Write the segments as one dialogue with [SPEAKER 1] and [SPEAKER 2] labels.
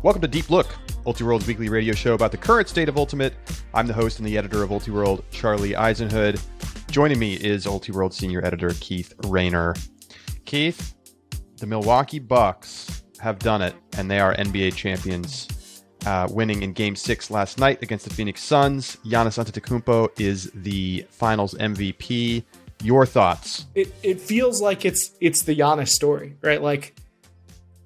[SPEAKER 1] Welcome to Deep Look, Ultiworld's weekly radio show about the current state of Ultimate. I'm the host and the editor of Ultiworld, Charlie Eisenhood. Joining me is Ultiworld senior editor Keith Raynor. Keith, the Milwaukee Bucks have done it, and they are NBA champions, winning in Game 6 last night against the Phoenix Suns. Giannis Antetokounmpo is the Finals MVP. Your thoughts?
[SPEAKER 2] It feels like it's the Giannis story, right? Like,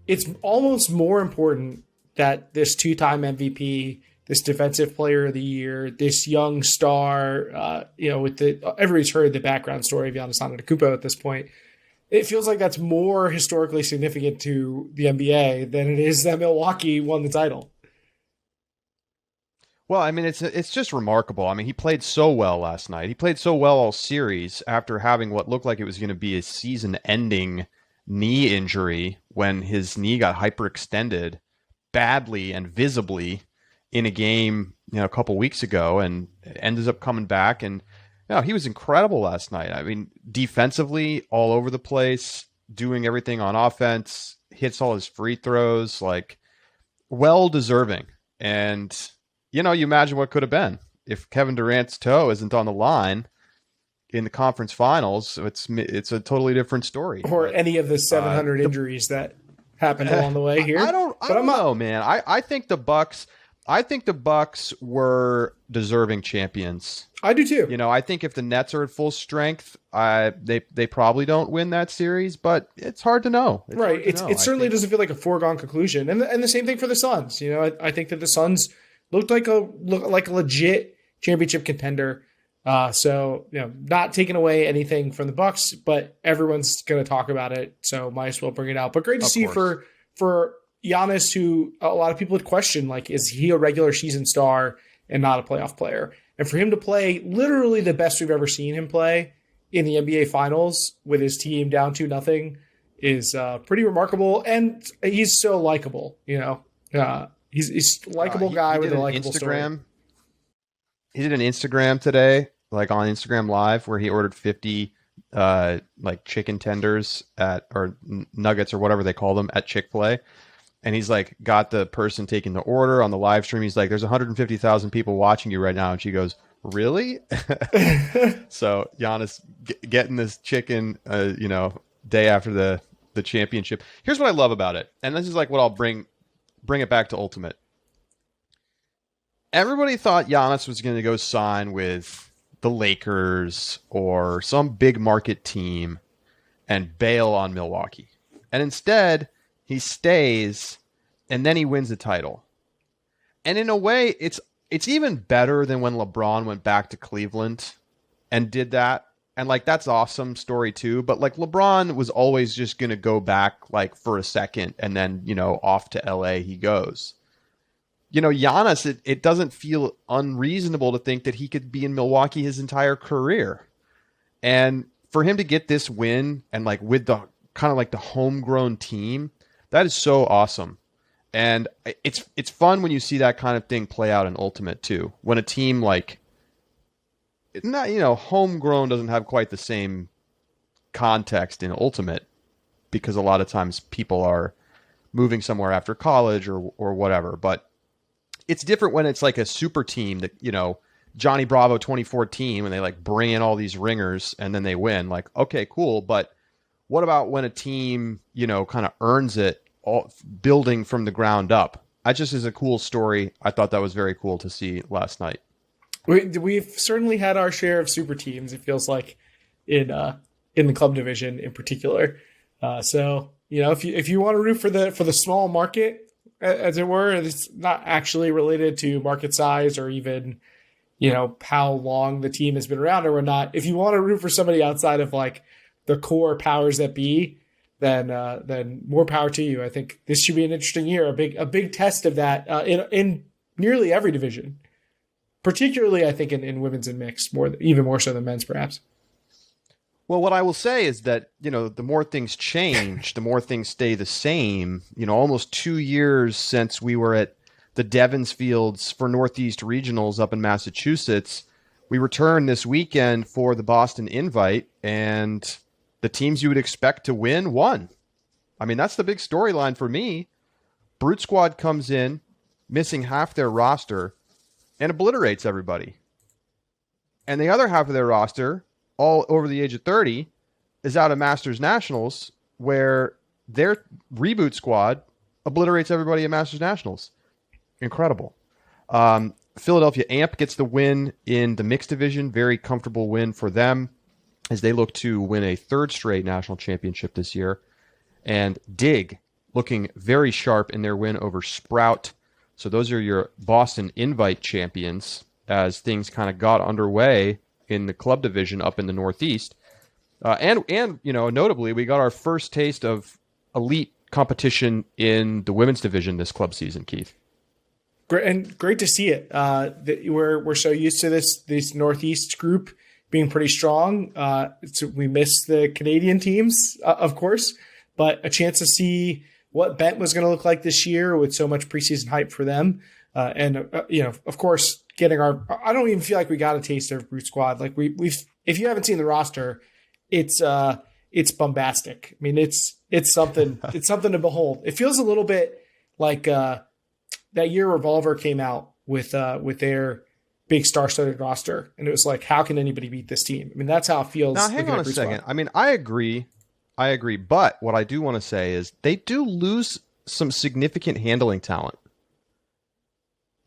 [SPEAKER 2] it's almost more important that this two-time MVP, this Defensive Player of the Year, this young star, everybody's heard the background story of Giannis Antetokounmpo at this point. It feels like that's more historically significant to the NBA than it is that Milwaukee won the title.
[SPEAKER 1] Well, I mean, it's just remarkable. I mean, he played so well last night. He played so well all series after having what looked like it was going to be a season-ending knee injury when his knee got hyperextended badly and visibly in a game, a couple weeks ago, and ended up coming back. And he was incredible last night. I mean, defensively, all over the place, doing everything on offense, hits all his free throws, like, well deserving. And you imagine what could have been if Kevin Durant's toe isn't on the line in the conference finals. It's a totally different story.
[SPEAKER 2] Or any of the 700 injuries that happened along the way here.
[SPEAKER 1] I don't know, man. I think the Bucks were deserving champions.
[SPEAKER 2] I do too.
[SPEAKER 1] I think if the Nets are at full strength, they probably don't win that series, but it's hard to know.
[SPEAKER 2] It certainly doesn't feel like a foregone conclusion. And the same thing for the Suns. I think that the Suns looked like a legit championship contender. So not taking away anything from the Bucks, but everyone's going to talk about it, so might as well bring it out. But great to see for Giannis, who a lot of people would question, like, is he a regular season star and not a playoff player? And for him to play literally the best we've ever seen him play in the NBA Finals with his team down 2-0 is pretty remarkable. And he's so likable. He's a likable guy with a likable story.
[SPEAKER 1] He did an Instagram today, like on Instagram Live, where he ordered 50 chicken tenders or nuggets or whatever they call them at Chick-fil-A. And he's like, got the person taking the order on the live stream. He's like, there's 150,000 people watching you right now. And she goes, really? So Giannis getting this chicken, day after the championship. Here's what I love about it. And this is like what I'll bring it back to Ultimate. Everybody thought Giannis was going to go sign with the Lakers or some big market team and bail on Milwaukee. And instead, he stays, and then he wins the title. And in a way, it's even better than when LeBron went back to Cleveland and did that. And that's awesome story too. But LeBron was always just going to go back for a second and then, off to LA he goes. Giannis, it doesn't feel unreasonable to think that he could be in Milwaukee his entire career. And for him to get this win and with the kind of the homegrown team, that is so awesome. And it's fun when you see that kind of thing play out in Ultimate too. When a team homegrown doesn't have quite the same context in Ultimate, because a lot of times people are moving somewhere after college or whatever. But it's different when it's a super team that, Johnny Bravo 2014, when they bring in all these ringers and then they win. Okay, cool. But what about when a team, kind of earns it, all building from the ground up? That just is a cool story. I thought that was very cool to see last night.
[SPEAKER 2] We've certainly had our share of super teams, it feels like, in the club division in particular. So if you want to root for the small market, as it were, it's not actually related to market size or even how long the team has been around or whatnot. If you want to root for somebody outside of the core powers that be, then more power to you. I think this should be an interesting year, a big test of that in nearly every division. Particularly, I think, in women's and mixed, even more so than men's, perhaps.
[SPEAKER 1] Well, what I will say is that, the more things change, the more things stay the same. Almost 2 years since we were at the Devons Fields for Northeast Regionals up in Massachusetts, we return this weekend for the Boston Invite, and the teams you would expect to win won. I mean, that's the big storyline for me. Brute Squad comes in, missing half their roster, and obliterates everybody. And the other half of their roster, all over the age of 30, is out of Masters Nationals, where their reboot squad obliterates everybody at Masters Nationals. Incredible. Philadelphia Amp gets the win in the mixed division. Very comfortable win for them as they look to win a third straight national championship this year. And Dig looking very sharp in their win over Sprout. So those are your Boston Invite champions as things kind of got underway in the club division up in the Northeast. And notably, we got our first taste of elite competition in the women's division this club season, Keith.
[SPEAKER 2] Great to see it. We're so used to this Northeast group being pretty strong. We miss the Canadian teams, of course, but a chance to see what Bent was going to look like this year with so much preseason hype for them. Of course, getting I don't even feel like we got a taste of Brute Squad. Like if you haven't seen the roster, it's bombastic. I mean, it's something, it's something to behold. It feels a little bit like, that year Revolver came out with their big star-studded roster, and it was like, how can anybody beat this team? I mean, that's how it feels.
[SPEAKER 1] Now, hang on a second. Squad. I mean, I agree, but what I do want to say is they do lose some significant handling talent.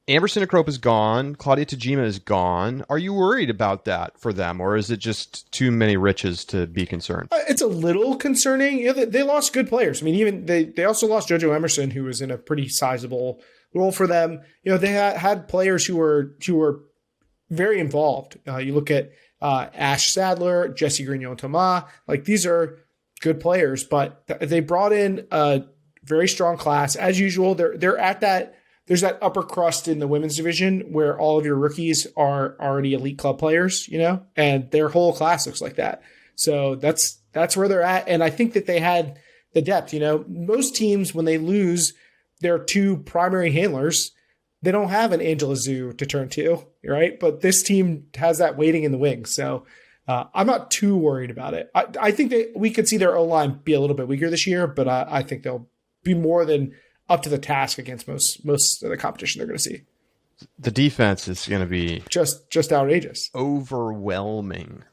[SPEAKER 1] Amber Sinacrope is gone. Claudia Tajima is gone. Are you worried about that for them, or is it just too many riches to be concerned?
[SPEAKER 2] It's a little concerning. They lost good players. I mean, even they also lost JoJo Emerson, who was in a pretty sizable role for them. They had players who were very involved. You look at Ash Sadler, Jesse Grignon-Thomas. Like, these are good players, but they brought in a very strong class as usual. They're at that. There's that upper crust in the women's division where all of your rookies are already elite club players, and their whole class looks like that. So that's where they're at. And I think that they had the depth. Most teams, when they lose their two primary handlers, they don't have an Angela Zhu to turn to, right? But this team has that waiting in the wings. So I'm not too worried about it. I think that we could see their O-line be a little bit weaker this year, but I think they'll be more than up to the task against most of the competition they're going to see.
[SPEAKER 1] The defense is going to be
[SPEAKER 2] just outrageous,
[SPEAKER 1] overwhelming.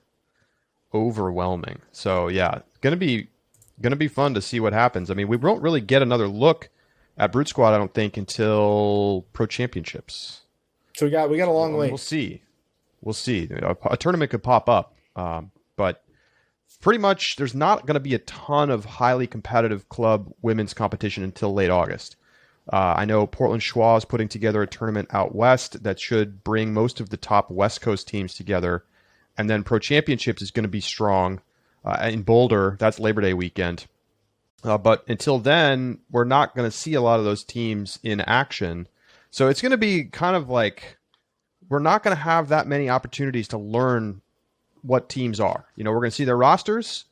[SPEAKER 1] So yeah, going to be fun to see what happens. I mean, we won't really get another look at Brute Squad, I don't think, until Pro Championships.
[SPEAKER 2] So we got a long way.
[SPEAKER 1] We'll see. A tournament could pop up, but pretty much there's not going to be a ton of highly competitive club women's competition until late August. I know Portland Schwa is putting together a tournament out west that should bring most of the top West Coast teams together. And then Pro Championships is going to be strong in Boulder. That's Labor Day weekend. But until then, we're not going to see a lot of those teams in action. So it's going to be kind of like we're not going to have that many opportunities to learn what teams are. We're going to see their rosters.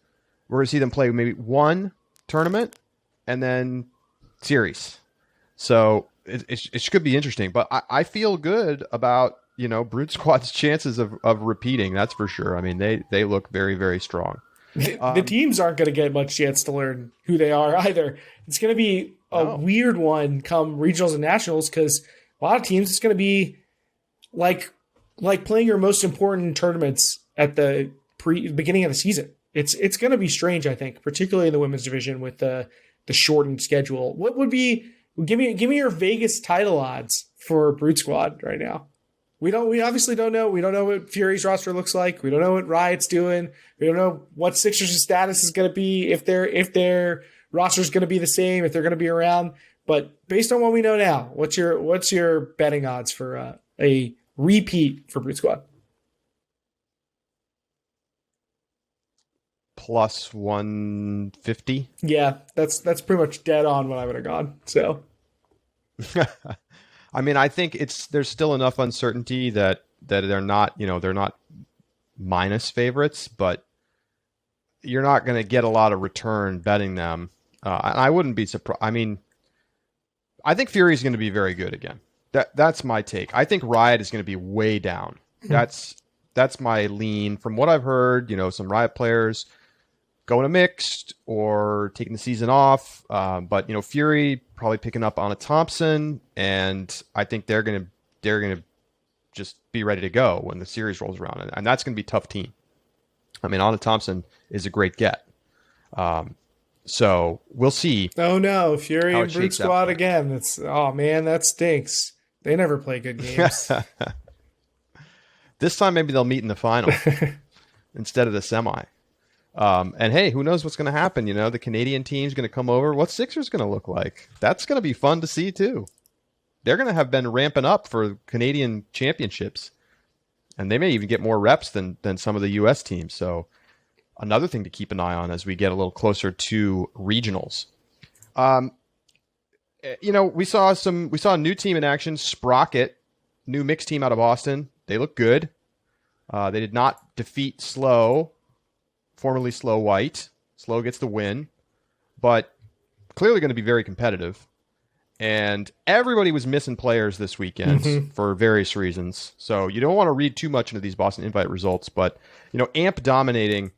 [SPEAKER 1] We're going to see them play maybe one tournament and then series. So it could be interesting. But I feel good about, Brute Squad's chances of repeating. That's for sure. I mean, they look very, very strong.
[SPEAKER 2] The teams aren't going to get much chance to learn who they are either. It's going to be a weird one come regionals and nationals, because a lot of teams, it's going to be like playing your most important tournaments at the beginning of the season. It's going to be strange, I think, particularly in the women's division with the shortened schedule. What would be give me your Vegas title odds for Brute Squad right now? We obviously don't know. We don't know what Fury's roster looks like. We don't know what Riot's doing. We don't know what Sixers' status is going to be, if their roster is going to be the same, if they're going to be around. But based on what we know now, what's your betting odds for a repeat for Brute Squad?
[SPEAKER 1] Plus 150.
[SPEAKER 2] Yeah, that's pretty much dead on what I would have gone. So,
[SPEAKER 1] I mean, I think there's still enough uncertainty that they're not minus favorites, but you're not going to get a lot of return betting them. I wouldn't be surprised. I mean, I think Fury is going to be very good again. That's my take. I think Riot is going to be way down. That's my lean from what I've heard. Some Riot players going to mixed or taking the season off. But Fury probably picking up Anna Thompson, and I think they're gonna just be ready to go when the series rolls around, and that's gonna be a tough team. I mean, Anna Thompson is a great get. So we'll see.
[SPEAKER 2] Oh no, Fury and Brute Squad again. Oh man, that stinks. They never play good games.
[SPEAKER 1] This time maybe they'll meet in the final instead of the semi. And hey, who knows what's going to happen? The Canadian team's going to come over. What's Sixers going to look like? That's going to be fun to see too. They're going to have been ramping up for Canadian championships, and they may even get more reps than some of the U.S. teams. So another thing to keep an eye on as we get a little closer to regionals. We saw a new team in action, Sprocket, new mixed team out of Austin. They look good. They did not defeat Slow, formerly Slow White. Slow gets the win, but clearly going to be very competitive. And everybody was missing players this weekend for various reasons. So you don't want to read too much into these Boston Invite results, but AMP dominating.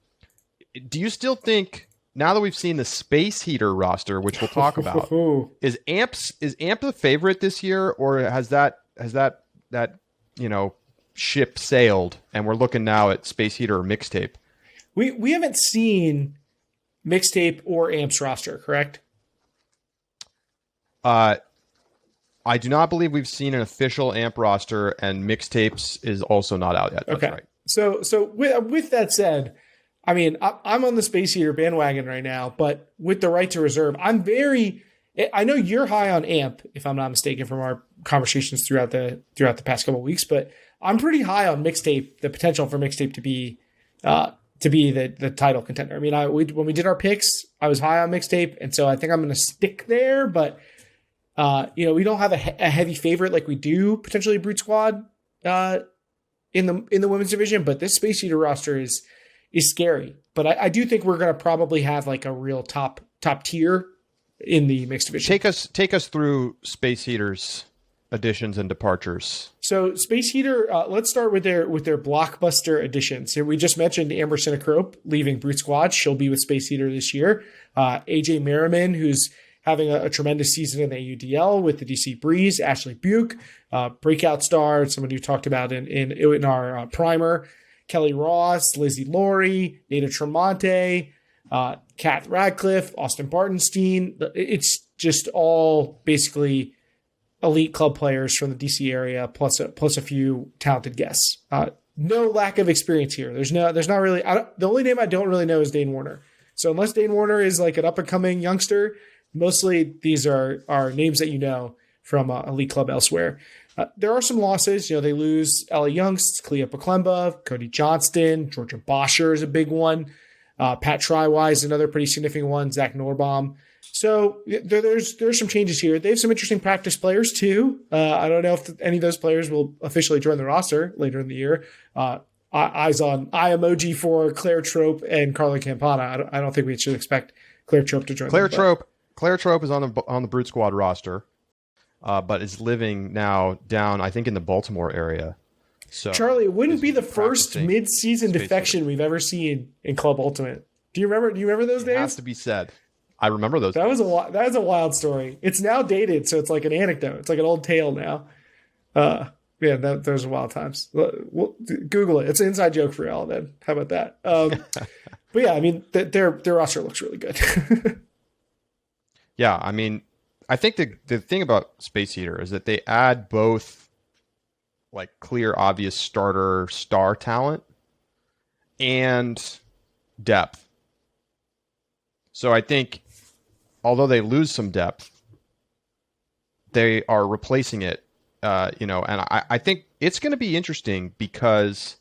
[SPEAKER 1] Do you still think, now that we've seen the Space Heater roster, which we'll talk about, is AMP the favorite this year, or has that ship sailed and we're looking now at Space Heater or Mixtape?
[SPEAKER 2] We haven't seen Mixtape or AMP's roster, correct?
[SPEAKER 1] I do not believe we've seen an official AMP roster, and Mixtapes is also not out yet. That's
[SPEAKER 2] okay.
[SPEAKER 1] Right.
[SPEAKER 2] So with that said, I mean, I'm on the Space Heater bandwagon right now, but with the right to reserve, I know you're high on AMP, if I'm not mistaken, from our conversations throughout the past couple of weeks, but I'm pretty high on Mixtape, the potential for Mixtape to be the title contender. I mean, when we did our picks, I was high on Mixtape, and so I think I'm going to stick there. But we don't have a heavy favorite like we do potentially Brute Squad in the women's division. But this Space Heater roster is scary. But I do think we're going to probably have like a real top tier in the mixed division.
[SPEAKER 1] Take us through Space Heater's additions and departures.
[SPEAKER 2] So Space Heater, let's start with their blockbuster additions. Here we just mentioned Amber Sinacrope leaving Brute Squad. She'll be with Space Heater this year. AJ Merriman, who's having a tremendous season in the AUDL with the DC Breeze. Ashley Buke, breakout star, someone you talked about in our primer. Kelly Ross, Lizzie Laurie, Nada Tremonte, Kath Radcliffe, Austin Bartenstein. It's just all basically elite club players from the DC area, plus a few talented guests. No lack of experience here. There's not really. The only name I don't really know is Dane Warner. So unless Dane Warner is like an up and coming youngster, mostly these are names that you know from elite club elsewhere. There are some losses. They lose Ellie Youngst, Clea Paklemba, Cody Johnston, Georgia Bosher is a big one. Pat Trywise, another pretty significant one. Zach Norbaum. So there's some changes here. They have some interesting practice players too. I don't know if any of those players will officially join the roster later in the year. Eyes on eye emoji for Claire Trope and Carla Campana. I don't think we should expect Claire Trope to join.
[SPEAKER 1] Claire Trope is on the Brute Squad roster, but is living now down, I think, in the Baltimore area. So
[SPEAKER 2] Charlie, it wouldn't be the first mid-season defection we've ever seen in Club Ultimate. Do you remember those days?
[SPEAKER 1] It has to be said. I remember those.
[SPEAKER 2] That was a wild story. It's now dated, so it's like an anecdote. It's like an old tale now. Those are wild times. We'll Google it. It's an inside joke for y'all. Then how about that? But yeah, I mean, their roster looks really good.
[SPEAKER 1] Yeah, I mean, I think the thing about Space Heater is that they add both like clear, obvious starter star talent and depth. So I think, although they lose some depth, they are replacing it, and I think it's going to be interesting because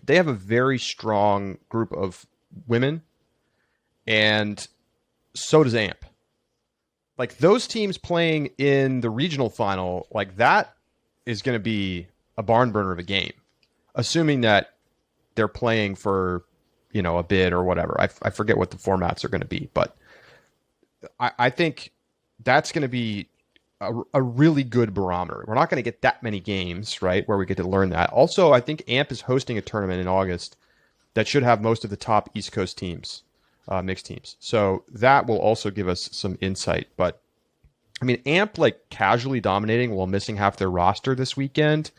[SPEAKER 1] they have a very strong group of women, and so does AMP. Like those teams playing in the regional final, like that is going to be a barn burner of a game, assuming that they're playing for, a bid or whatever. I forget what the formats are going to be, but I think that's going to be a really good barometer. We're not going to get that many games, right, where we get to learn that. Also, I think AMP is hosting a tournament in August that should have most of the top East Coast teams. mixed teams. So that will also give us some insight. But I mean, AMP like casually dominating while missing half their roster this weekend,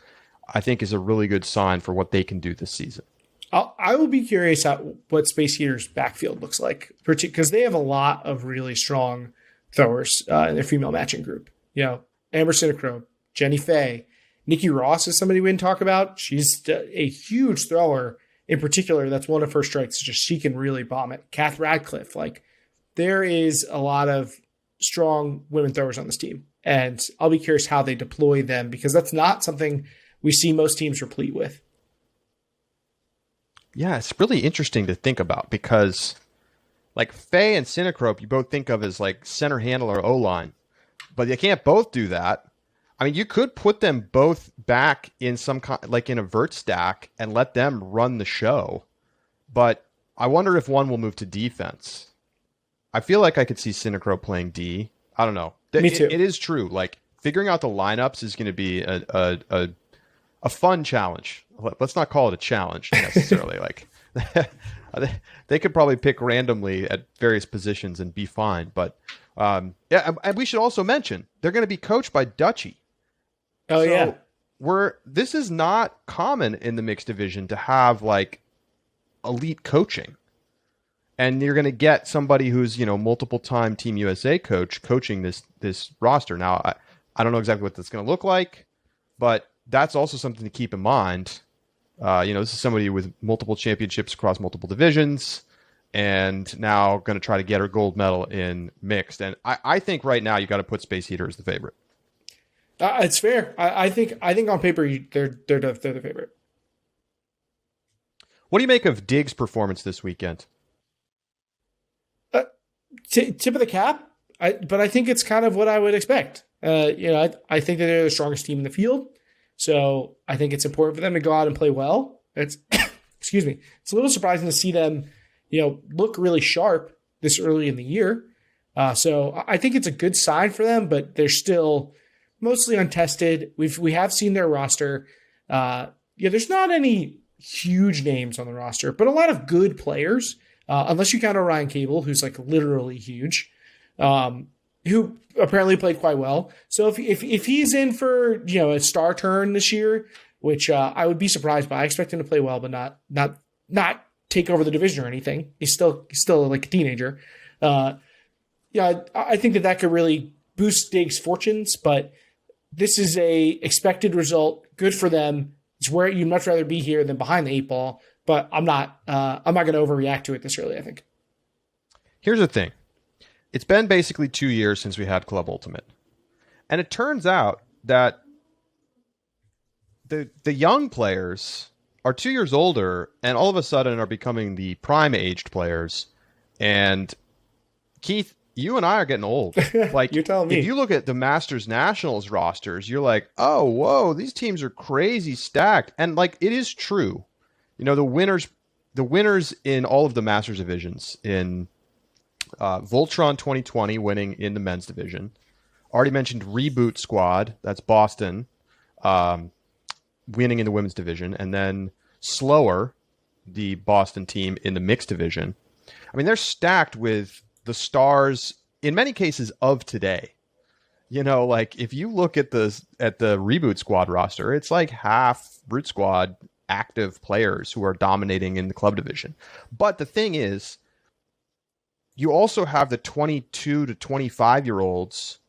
[SPEAKER 1] I think is a really good sign for what they can do this season.
[SPEAKER 2] I will be curious what Space Heater's backfield looks like, because they have a lot of really strong throwers in their female matching group. You know, Amber Sinacro, Jenny Fay, Nikki Ross is somebody we didn't talk about. She's a huge thrower. In particular, that's one of her strengths. Just she can really bomb it. Kath Radcliffe, like there is a lot of strong women throwers on this team, and I'll be curious how they deploy them, because that's not something we see most teams replete with.
[SPEAKER 1] Yeah, it's really interesting to think about, because like Faye and Synacrope, you both think of as like center handle or O-line, but you can't both do that. I mean, you could put them both back in some like in a vert stack and let them run the show, but I wonder if one will move to defense. I feel like I could see Synacrope playing D. I don't know.
[SPEAKER 2] Me too.
[SPEAKER 1] It is true. Like figuring out the lineups is going to be a fun challenge. Let's not call it a challenge necessarily. Like they could probably pick randomly at various positions and be fine. But yeah, and we should also mention they're going to be coached by Dutchie.
[SPEAKER 2] Oh, so
[SPEAKER 1] yeah. This is not common in the mixed division to have like elite coaching. And you're going to get somebody who's, you know, multiple time Team USA coach coaching this roster. Now, I don't know exactly what that's going to look like, but that's also something to keep in mind. You know, this is somebody with multiple championships across multiple divisions, and now going to try to get her gold medal in mixed. And I think right now you got to put Space Heater as the favorite.
[SPEAKER 2] It's fair. I think on paper they're the favorite.
[SPEAKER 1] What do you make of Dig's performance this weekend?
[SPEAKER 2] Tip of the cap, but I think it's kind of what I would expect. You know, I think that they're the strongest team in the field, so I think it's important for them to go out and play well. It's excuse me, it's a little surprising to see them, you know, look really sharp this early in the year. So I think it's a good sign for them, but they're still mostly untested. We have seen their roster. Yeah, there's not any huge names on the roster, but a lot of good players. Unless you count Orion Cable, who's like literally huge, who apparently played quite well. So if he's in for, you know, a star turn this year, which I would be surprised by, I expect him to play well, but not take over the division or anything. He's still like a teenager. Yeah, I think that could really boost Dig's fortunes, but this is a expected result. Good for them. It's where you'd much rather be here than behind the 8 ball. But I'm not going to overreact to it this early, I think.
[SPEAKER 1] Here's the thing. It's been basically 2 years since we had Club Ultimate. And it turns out that the young players are 2 years older and all of a sudden are becoming the prime-aged players. And Keith, you and I are getting old. Like,
[SPEAKER 2] you're telling me.
[SPEAKER 1] If you look at the Masters Nationals rosters, you're like, oh, whoa, these teams are crazy stacked. And, like, it is true. You know, the winners in all of the Masters divisions, in Voltron 2020 winning in the men's division. Already mentioned Reboot Squad, that's Boston, winning in the women's division. And then Slower, the Boston team in the mixed division. I mean, they're stacked with the stars, in many cases, of today. You know, like if you look at the Reboot Squad roster, it's like half Root Squad active players who are dominating in the club division. But the thing is, you also have the 22 to 25 year olds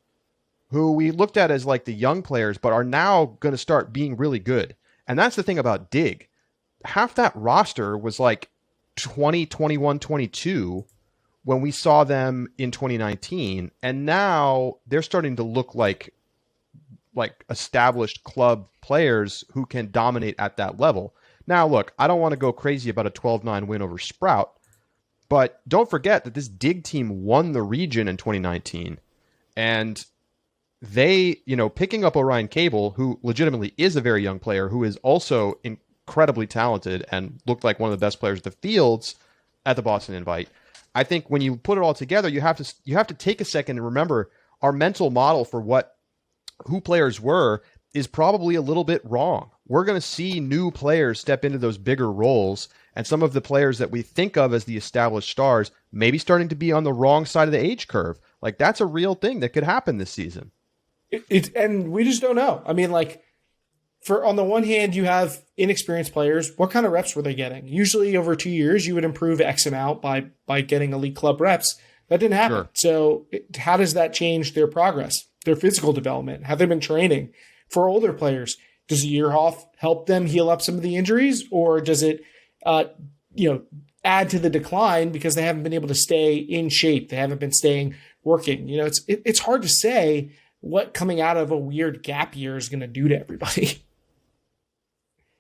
[SPEAKER 1] who we looked at as like the young players, but are now going to start being really good. And that's the thing about Dig. Half that roster was like 20, 21, 22 when we saw them in 2019. And now they're starting to look like established club players who can dominate at that level. Now, look, I don't want to go crazy about a 12-9 win over Sprout, but don't forget that this Dig team won the region in 2019. And they, you know, picking up Orion Cable, who legitimately is a very young player, who is also incredibly talented and looked like one of the best players at the fields at the Boston Invite. I think when you put it all together, you have to take a second and remember our mental model for who players were is probably a little bit wrong. We're going to see new players step into those bigger roles, and some of the players that we think of as the established stars maybe starting to be on the wrong side of the age curve. Like, that's a real thing that could happen this season.
[SPEAKER 2] And we just don't know. I mean, like, on the one hand, you have inexperienced players. What kind of reps were they getting? Usually over 2 years, you would improve X amount by getting elite club reps. That didn't happen.
[SPEAKER 1] Sure.
[SPEAKER 2] So how does that change their progress, their physical development? Have they been training? For older players, does a year off help them heal up some of the injuries, or does it, add to the decline because they haven't been able to stay in shape? They haven't been staying working. It's hard to say what coming out of a weird gap year is going to do to everybody.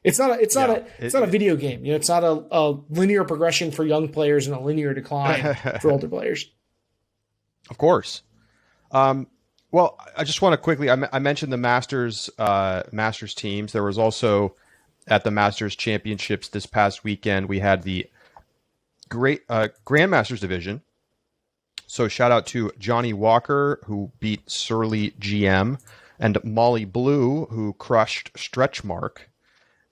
[SPEAKER 2] It's not a video game. It's not a linear progression for young players and a linear decline for older players.
[SPEAKER 1] Of course. Well, I just want to quickly, I mentioned the Masters teams. There was also at the Masters Championships this past weekend, we had the great Grandmasters division. So shout out to Johnny Walker, who beat Surly GM, and Molly Blue, who crushed Stretch Mark.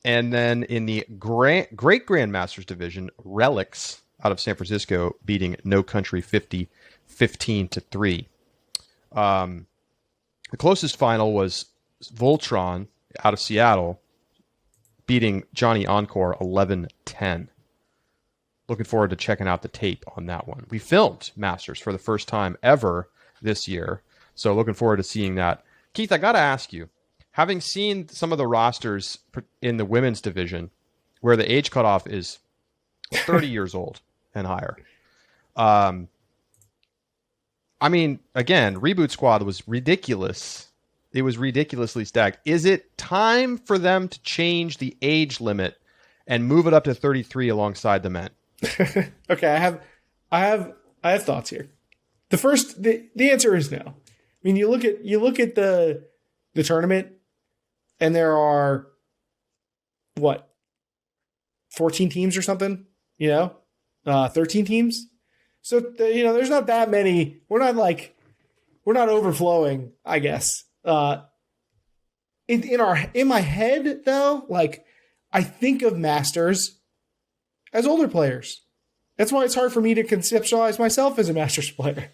[SPEAKER 1] And then in the Great Grandmasters division, Relics out of San Francisco beating No Country 50 15-3. The closest final was Voltron out of Seattle beating Johnny Encore 11-10. Looking forward to checking out the tape on that one. We filmed Masters for the first time ever this year, so looking forward to seeing that. Keith, I got to ask you, having seen some of the rosters in the women's division where the age cutoff is 30 years old and higher, I mean, again, Reboot Squad was ridiculous. It was ridiculously stacked. Is it time for them to change the age limit and move it up to 33 alongside the men?
[SPEAKER 2] Okay, I have thoughts here. The answer is no. I mean, you look at the tournament, and there are 14 teams or something, 13 teams. So there's not that many. We're not overflowing, I guess. In my head though, like, I think of Masters as older players. That's why it's hard for me to conceptualize myself as a Masters player.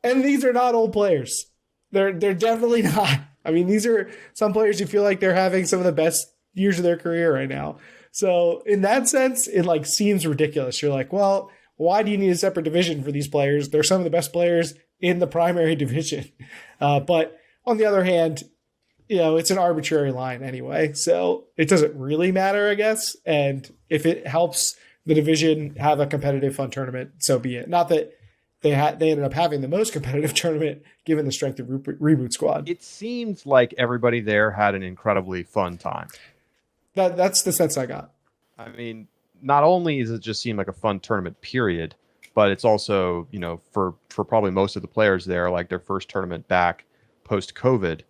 [SPEAKER 2] And these are not old players. They're definitely not. I mean, these are some players who feel like they're having some of the best years of their career right now. So in that sense, it seems ridiculous. You're like, well, why do you need a separate division for these players? They're some of the best players in the primary division. But on the other hand, it's an arbitrary line anyway, so it doesn't really matter, I guess. And if it helps the division have a competitive, fun tournament, so be it. Not that they ended up having the most competitive tournament given the strength of Reboot Squad.
[SPEAKER 1] It seems like everybody there had an incredibly fun time.
[SPEAKER 2] That's the sense I got.
[SPEAKER 1] I mean, not only does it just seem like a fun tournament, period, but it's also, for probably most of the players there, like their first tournament back post-COVID.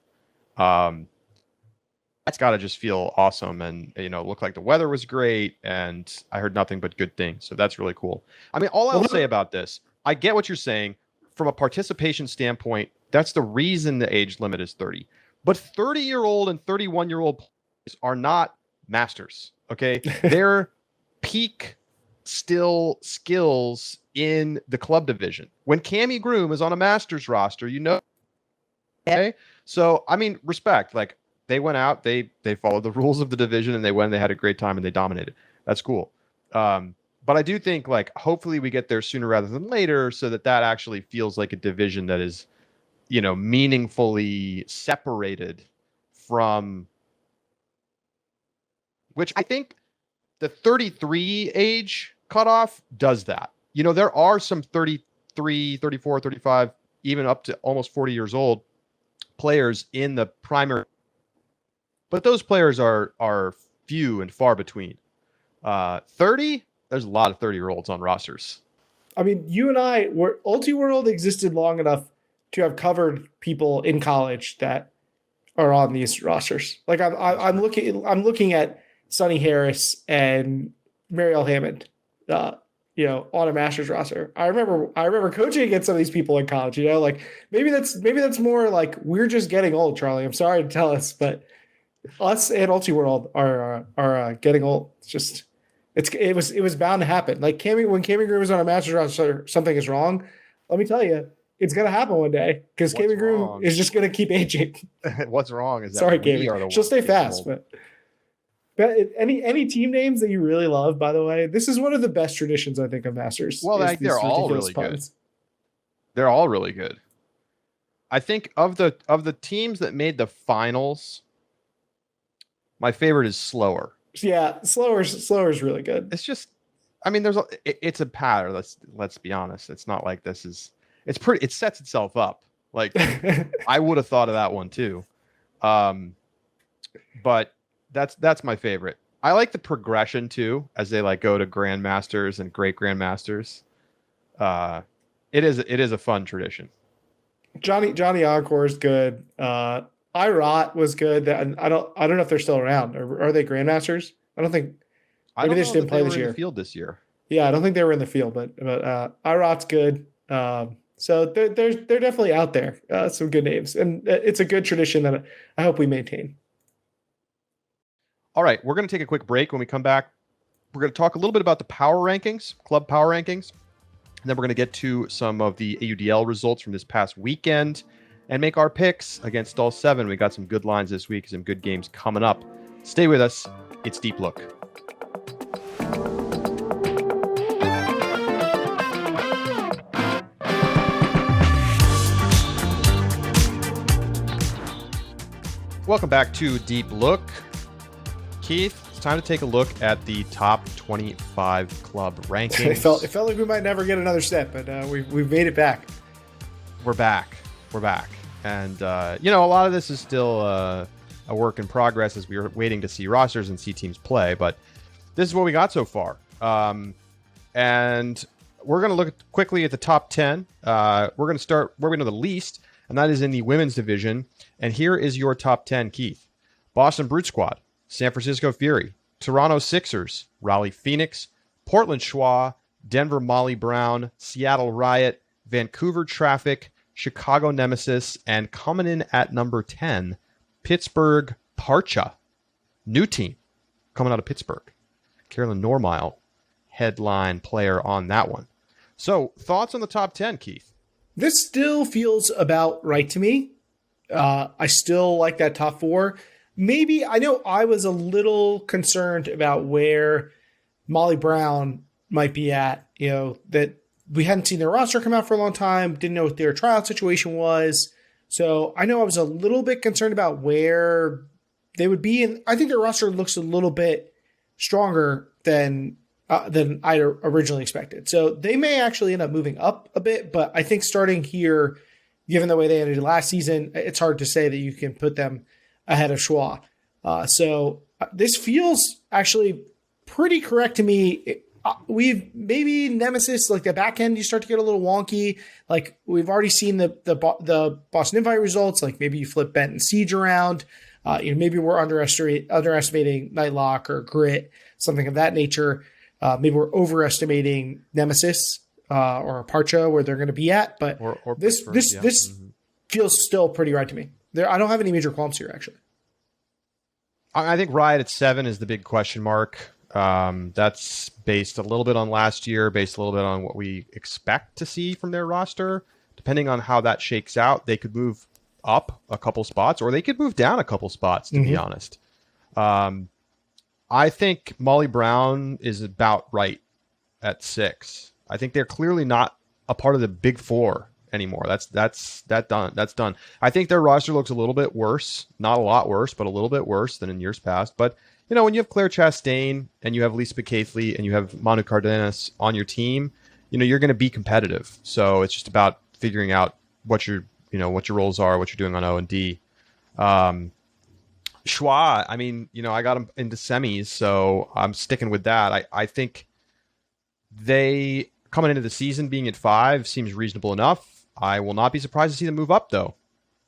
[SPEAKER 1] That's got to just feel awesome, and look like the weather was great, and I heard nothing but good things. So that's really cool. I mean, all I'll say about this, I get what you're saying from a participation standpoint. That's the reason the age limit is 30. But 30-year-old and 31-year-old players are not Masters. Okay, they're peak still skills in the club division. When Cammie Groom is on a Masters roster, okay. So, I mean, respect. Like, they went out, they followed the rules of the division, and they had a great time, and they dominated. That's cool. But I do think, like, hopefully we get there sooner rather than later, so that actually feels like a division that is, meaningfully separated from, which I think the 33 age cutoff does that. There are some 33, 34, 35, even up to almost 40 years old players in the primary, but those players are few and far between. 30, there's a lot of 30-year-olds on rosters.
[SPEAKER 2] I mean, you and I Ultiworld existed long enough to have covered people in college that are on these rosters. Like, I'm looking at Sonny Harris and Marielle Hammond, on a Masters roster. I remember coaching against some of these people in college. Like, maybe that's more like we're just getting old, Charlie. I'm sorry to tell us, but us and Ultiworld are getting old. It's just It was bound to happen. Like when Cameron Groom was on a Masters roster, something is wrong. Let me tell you, it's gonna happen one day because
[SPEAKER 1] What's
[SPEAKER 2] Cameron Groom
[SPEAKER 1] wrong?
[SPEAKER 2] is just gonna keep aging.
[SPEAKER 1] What's wrong is that
[SPEAKER 2] Sorry,
[SPEAKER 1] we
[SPEAKER 2] Cameron.
[SPEAKER 1] are the
[SPEAKER 2] She'll
[SPEAKER 1] ones
[SPEAKER 2] stay
[SPEAKER 1] getting
[SPEAKER 2] fast,
[SPEAKER 1] old.
[SPEAKER 2] but any team names that you really love, by the way, this is one of the best traditions I think of Masters.
[SPEAKER 1] Well,
[SPEAKER 2] is
[SPEAKER 1] like,
[SPEAKER 2] these
[SPEAKER 1] they're all
[SPEAKER 2] ridiculous
[SPEAKER 1] really good.
[SPEAKER 2] puns.
[SPEAKER 1] They're all really good. I think of the teams that made the finals, my favorite is Slower.
[SPEAKER 2] Yeah, slower is really good.
[SPEAKER 1] It's just, I mean, it's a pattern. Let's be honest. It's not like this is. It sets itself up. Like I would have thought of that one too, but that's my favorite. I like the progression too, as they like go to grandmasters and great grandmasters. It is a fun tradition.
[SPEAKER 2] Johnny Encore is good. Irot was good. I don't know if they're still around. Are they grandmasters? I don't think.
[SPEAKER 1] I
[SPEAKER 2] Maybe
[SPEAKER 1] don't
[SPEAKER 2] they
[SPEAKER 1] know
[SPEAKER 2] just
[SPEAKER 1] that
[SPEAKER 2] didn't play
[SPEAKER 1] they
[SPEAKER 2] this
[SPEAKER 1] were in
[SPEAKER 2] year.
[SPEAKER 1] the field this year.
[SPEAKER 2] Yeah, I don't think they were in the field, but Irot's good. So they're definitely out there. Some good names, and it's a good tradition that I hope we maintain.
[SPEAKER 1] All right, we're going to take a quick break. When we come back, we're going to talk a little bit about the power rankings, club power rankings. And then we're going to get to some of the AUDL results from this past weekend and make our picks against all 7. We got some good lines this week, some good games coming up. Stay with us. It's Deep Look. Welcome back to Deep Look. Keith, it's time to take a look at the top 25 club rankings.
[SPEAKER 2] It felt like we might never get another step, but we've made it back.
[SPEAKER 1] We're back. And, a lot of this is still a work in progress as we were waiting to see rosters and see teams play. But this is what we got so far. And we're going to look quickly at the top 10. We're going to start where we know the least, and that is in the women's division. And here is your top 10, Keith. Boston Brute Squad, San Francisco Fury, Toronto Sixers, Raleigh Phoenix, Portland Schwa, Denver Molly Brown, Seattle Riot, Vancouver Traffic, Chicago Nemesis, and coming in at number 10, Pittsburgh Parcha. New team coming out of Pittsburgh. Carolyn Normile, headline player on that one. So, thoughts on the top 10, Keith?
[SPEAKER 2] This still feels about right to me. I still like that top 4. Maybe, I know I was a little concerned about where Molly Brown might be at, that we hadn't seen their roster come out for a long time, didn't know what their tryout situation was. So I know I was a little bit concerned about where they would be. And I think their roster looks a little bit stronger than I originally expected. So they may actually end up moving up a bit, but I think starting here, given the way they ended last season, it's hard to say that you can put them ahead of Schwa. So this feels actually pretty correct to me. We've maybe Nemesis, like the back end, you start to get a little wonky. Like we've already seen the Boston Invite results. Like maybe you flip Bent and Siege around. Maybe we're underestimating Nightlock or Grit, something of that nature. Maybe we're overestimating Nemesis or Parcha where they're going to be at. But
[SPEAKER 1] Or
[SPEAKER 2] this feels still pretty right to me. I don't have any major qualms here, actually.
[SPEAKER 1] I think Riot at 7 is the big question mark. That's based a little bit on last year, based a little bit on what we expect to see from their roster. Depending on how that shakes out, they could move up a couple spots or they could move down a couple spots, to be honest. I think Molly Brown is about right at 6. I think they're clearly not a part of the big 4 anymore. That's done. I think their roster looks a little bit worse, not a lot worse, but a little bit worse than in years past. But when you have Claire Chastain and you have Lisa McCaithley and you have Manu Cardenas on your team, you're going to be competitive. So it's just about figuring out what your roles are, what you're doing on O&D. Schwa, I got them into semis, so I'm sticking with that. I think they coming into the season being at 5 seems reasonable enough. I will not be surprised to see them move up, though.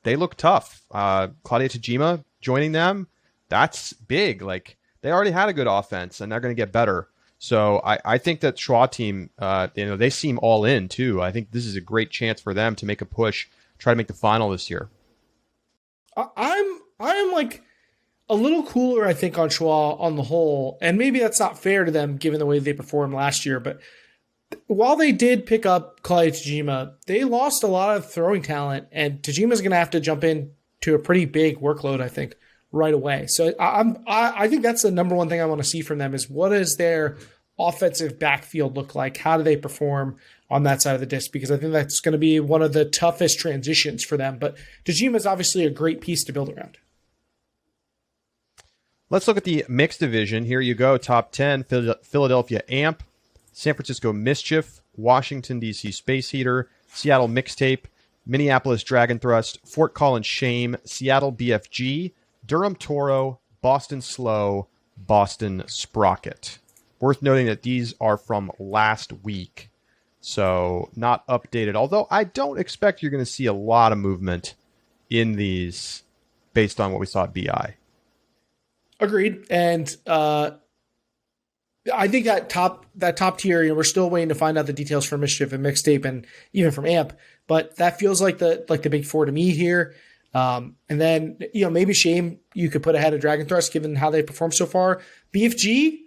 [SPEAKER 1] They look tough. Claudia Tajima joining them, that's big. Like, they already had a good offense, and they're going to get better. So I think that Schwa team, they seem all in, too. I think this is a great chance for them to make a push, try to make the final this year.
[SPEAKER 2] I'm like a little cooler, I think, on Schwa on the whole. And maybe that's not fair to them given the way they performed last year. But while they did pick up Claudio Tajima, they lost a lot of throwing talent. And Tajima's going to have to jump in to a pretty big workload, I think, right away. So I think that's the number one thing I want to see from them is what does their offensive backfield look like? How do they perform on that side of the disc? Because I think that's going to be one of the toughest transitions for them. But Tajima is obviously a great piece to build around.
[SPEAKER 1] Let's look at the mixed division. Here you go. Top 10, Philadelphia Amp, San Francisco Mischief, Washington, D.C. Space Heater, Seattle Mixtape, Minneapolis Dragon Thrust, Fort Collins Shame, Seattle BFG, Durham Toro, Boston Slow, Boston Sprocket. Worth noting that these are from last week, so not updated. Although I don't expect you're going to see a lot of movement in these based on what we saw at BI.
[SPEAKER 2] Agreed. And I think that top tier, we're still waiting to find out the details from Mischief and Mixtape and even from Amp, but that feels like the big four to me here. And then, maybe Shame you could put ahead of Dragon Thrust given how they performed so far. BFG,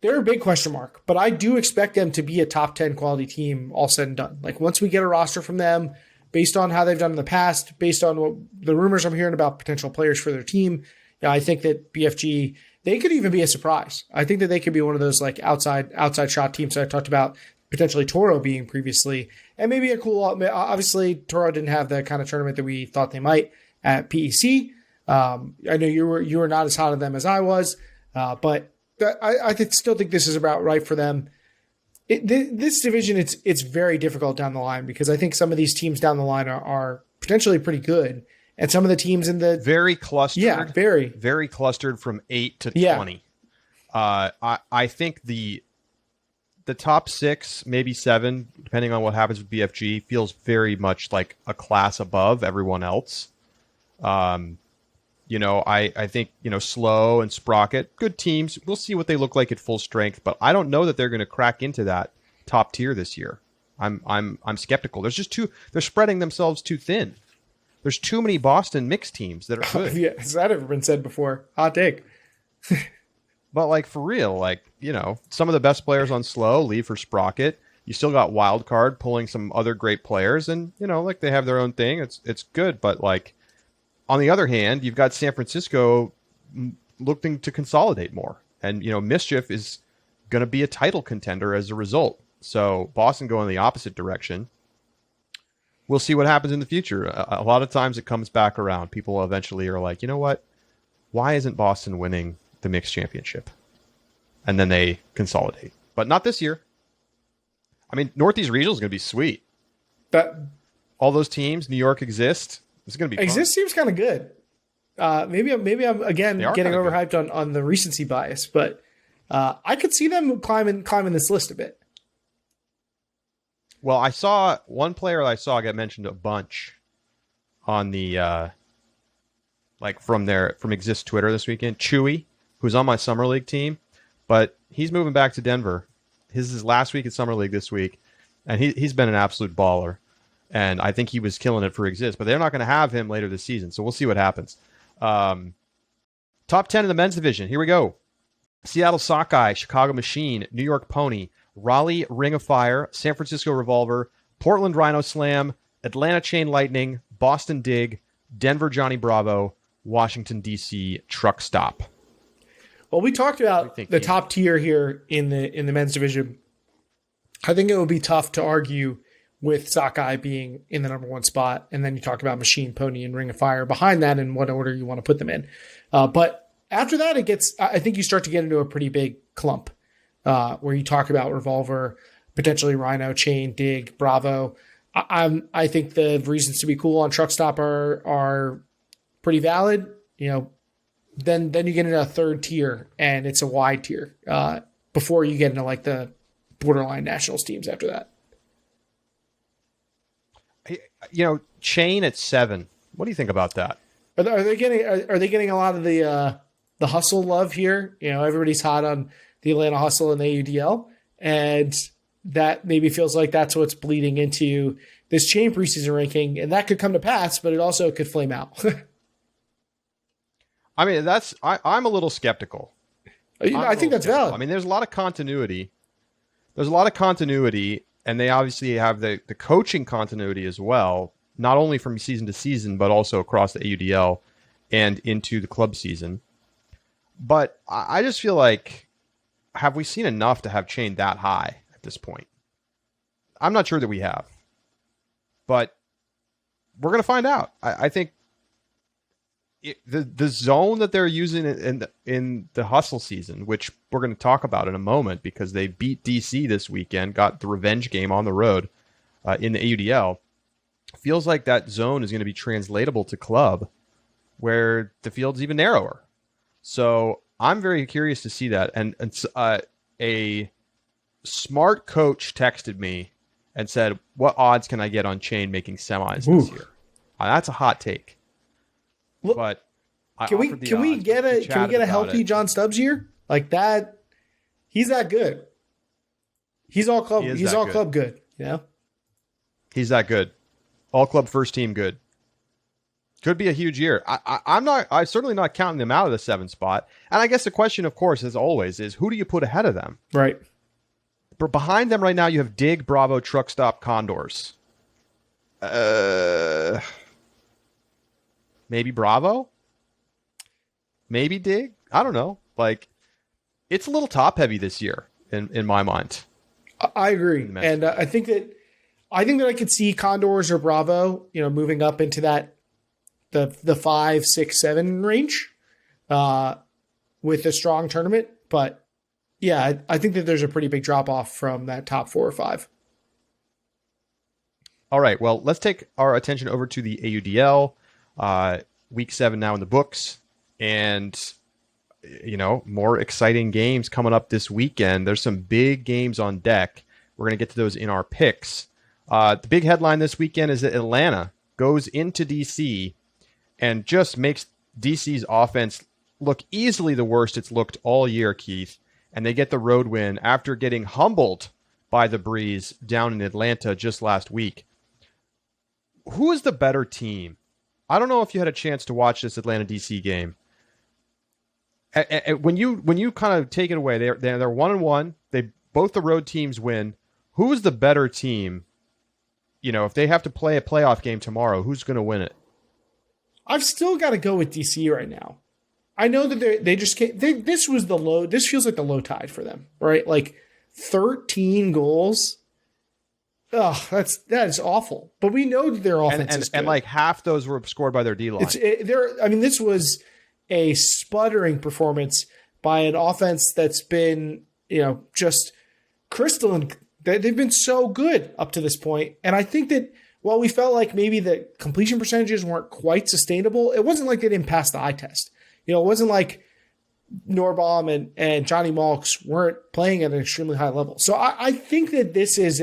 [SPEAKER 2] they're a big question mark, but I do expect them to be a top 10 quality team all said and done. Like once we get a roster from them, based on how they've done in the past, based on what the rumors I'm hearing about potential players for their team, I think that BFG, they could even be a surprise. I think that they could be one of those like outside shot teams that I talked about, potentially Toro being previously, and maybe a cool, obviously Toro didn't have the kind of tournament that we thought they might at PEC. I know you were not as hot on them as I was, but I still think this is about right for them. This division, it's very difficult down the line because I think some of these teams down the line are potentially pretty good. And some of the teams in the
[SPEAKER 1] very clustered, very clustered from 8 to 20. I think the top 6, maybe 7, depending on what happens with BFG, feels very much like a class above everyone else. I think Slow and Sprocket, good teams. We'll see what they look like at full strength, but I don't know that they're going to crack into that top tier this year. I'm skeptical. They're spreading themselves too thin. There's too many Boston mixed teams that are good.
[SPEAKER 2] Yeah, has that ever been said before? Hot take.
[SPEAKER 1] But for real, some of the best players on Slow leave for Sprocket. You still got Wildcard pulling some other great players, and they have their own thing. It's good, but on the other hand, you've got San Francisco looking to consolidate more, and Mischief is going to be a title contender as a result. So Boston going the opposite direction. We'll see what happens in the future. A lot of times it comes back around. People eventually are like, you know what? Why isn't Boston winning the mixed championship? And then they consolidate. But not this year. I mean, Northeast Regional is going to be sweet. All those teams, New York Exist. It's going to be
[SPEAKER 2] Exist
[SPEAKER 1] fun.
[SPEAKER 2] seems kind of good. Maybe I'm again getting overhyped on the recency bias, but I could see them climbing this list a bit.
[SPEAKER 1] Well, I saw one player get mentioned a bunch on the from Exist Twitter this weekend, Chewy, who's on my Summer League team, but he's moving back to Denver. His is his last week at Summer League this week, and he's been an absolute baller, and I think he was killing it for Exist, but they're not going to have him later this season, so we'll see what happens. Top 10 in the men's division. Here we go. Seattle Sockeye, Chicago Machine, New York Pony, Raleigh Ring of Fire, San Francisco Revolver, Portland Rhino Slam, Atlanta Chain Lightning, Boston Dig, Denver Johnny Bravo, Washington, D.C. Truck Stop.
[SPEAKER 2] Well, we talked about the top tier here in the men's division. I think it would be tough to argue with Sockeye being in the number 1 spot, and then you talk about Machine, Pony, and Ring of Fire behind that in what order you want to put them in. But after that, I think you start to get into a pretty big clump. Where you talk about Revolver, potentially Rhino, Chain, Dig, Bravo. I think the reasons to be cool on Truck Stop are pretty valid. Then you get into a third tier, and it's a wide tier before you get into the borderline nationals teams after that.
[SPEAKER 1] Chain at 7. What do you think about that?
[SPEAKER 2] Are they getting a lot of the hustle love here? Everybody's hot on the Atlanta Hustle and the AUDL, and that maybe feels like that's what's bleeding into this Chain preseason ranking, and that could come to pass, but it also could flame out.
[SPEAKER 1] I mean, I'm a little skeptical.
[SPEAKER 2] I think that's valid.
[SPEAKER 1] I mean, there's a lot of continuity. And they obviously have the coaching continuity as well, not only from season to season, but also across the AUDL and into the club season. But I just feel like, have we seen enough to have chain that high at this point? I'm not sure that we have. But we're going to find out. I think the zone that they're using in the hustle season, which we're going to talk about in a moment because they beat DC this weekend, got the revenge game on the road in the AUDL, feels like that zone is going to be translatable to club where the field's even narrower. So I'm very curious to see that. And a smart coach texted me and said, what odds can I get on Chain making semis this year? That's a hot take.
[SPEAKER 2] Look,
[SPEAKER 1] but
[SPEAKER 2] can we get a healthy John Stubbs year? Like that, he's that good. He's all club. He's all club good. You know? He's
[SPEAKER 1] that good. All club first team good. Could be a huge year. I'm certainly not counting them out of the 7th spot. And I guess the question, of course, as always, is who do you put ahead of them?
[SPEAKER 2] Right.
[SPEAKER 1] But behind them right now, you have Dig, Bravo, Truck Stop, Condors. Maybe Bravo? Maybe Dig? I don't know. Like, it's a little top heavy this year in my mind.
[SPEAKER 2] I agree. And I think that I could see Condors or Bravo, moving up into that the 5, 6, 7 range with a strong tournament. But yeah, I think that there's a pretty big drop off from that top 4 or 5.
[SPEAKER 1] All right. Well, let's take our attention over to the AUDL. Week 7 now in the books, and more exciting games coming up this weekend. There's some big games on deck. We're going to get to those in our picks. The big headline this weekend is that Atlanta goes into DC and just makes DC's offense look easily the worst it's looked all year, Keith, and they get the road win after getting humbled by the Breeze down in Atlanta just last week. Who is the better team? I don't know if you had a chance to watch this Atlanta DC game. When you kind of take it away, they're 1-1. They both the road teams win. Who is the better team? If they have to play a playoff game tomorrow, who's going to win it?
[SPEAKER 2] I've still got to go with DC right now. I know that they just can't. This was the low. This feels like the low tide for them, right? Like 13 goals. Oh, that is awful. But we know that their offense is good.
[SPEAKER 1] And like half those were scored by their D line.
[SPEAKER 2] This was a sputtering performance by an offense that's been, just crystalline. They've been so good up to this point. And I think that while we felt like maybe the completion percentages weren't quite sustainable, it wasn't like they didn't pass the eye test. It wasn't like Norbaum and Johnny Malks weren't playing at an extremely high level. So I think that this is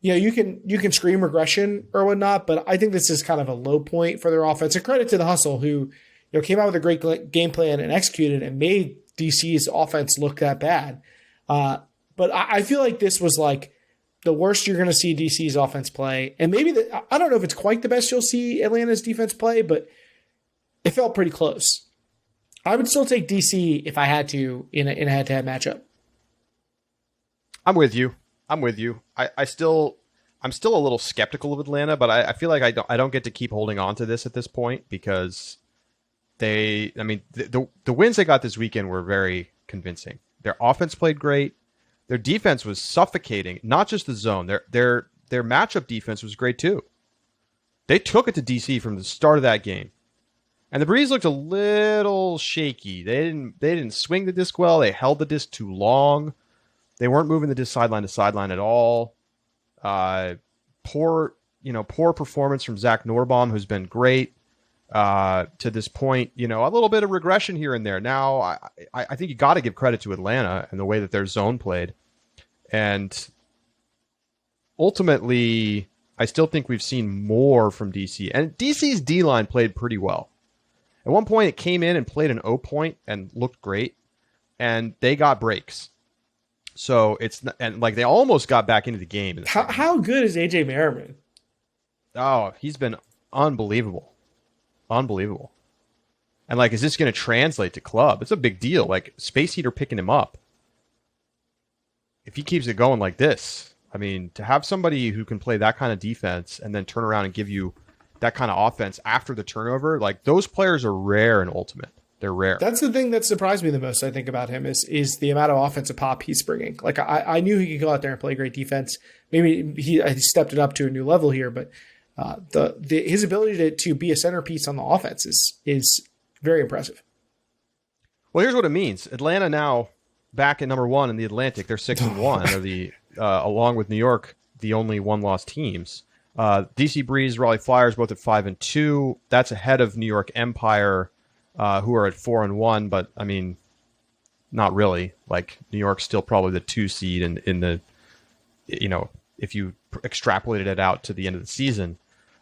[SPEAKER 2] you can scream regression or whatnot, but I think this is kind of a low point for their offense. And credit to the Hustle, who came out with a great game plan and executed and made DC's offense look that bad. But I feel like this was like the worst you're going to see DC's offense play, and maybe I don't know if it's quite the best you'll see Atlanta's defense play, but it felt pretty close. I would still take DC if I had to in a head-to-head matchup.
[SPEAKER 1] I'm with you. I'm still a little skeptical of Atlanta, but I feel like I don't get to keep holding on to this at this point because the wins they got this weekend were very convincing. Their offense played great. Their defense was suffocating, not just the zone. Their matchup defense was great too. They took it to DC from the start of that game. And the Breeze looked a little shaky. They didn't swing the disc well. They held the disc too long. They weren't moving the disc sideline to sideline at all. Poor performance from Zach Norbaum, who's been great to this point. A little bit of regression here and there. Now, I think you got to give credit to Atlanta and the way that their zone played. And ultimately, I still think we've seen more from DC. And DC's D-line played pretty well. At one point, it came in and played an O point and looked great. And they got breaks. So they almost got back into the game.
[SPEAKER 2] How good is AJ Merriman?
[SPEAKER 1] Oh, he's been unbelievable. And like, is this going to translate to club? It's a big deal. Like, Space Heater picking him up. If he keeps it going like this, I mean, to have somebody who can play that kind of defense and then turn around and give you that kind of offense after the turnover, like, those players are rare in Ultimate. They're rare.
[SPEAKER 2] That's the thing that surprised me the most, I think, about him is the amount of offensive pop he's bringing. Like, I knew he could go out there and play great defense. Maybe he stepped it up to a new level here, but his ability to be a centerpiece on the offense is very impressive.
[SPEAKER 1] Well, here's what it means. Atlanta now back at number 1 in the Atlantic. They're 6-1. They're the along with New York, the only one-loss teams. DC Breeze, Raleigh Flyers, both at 5-2. That's ahead of New York Empire, who are at 4-1. But I mean, not really. Like, New York's still probably the 2 seed in the, you know, if you extrapolated it out to the end of the season.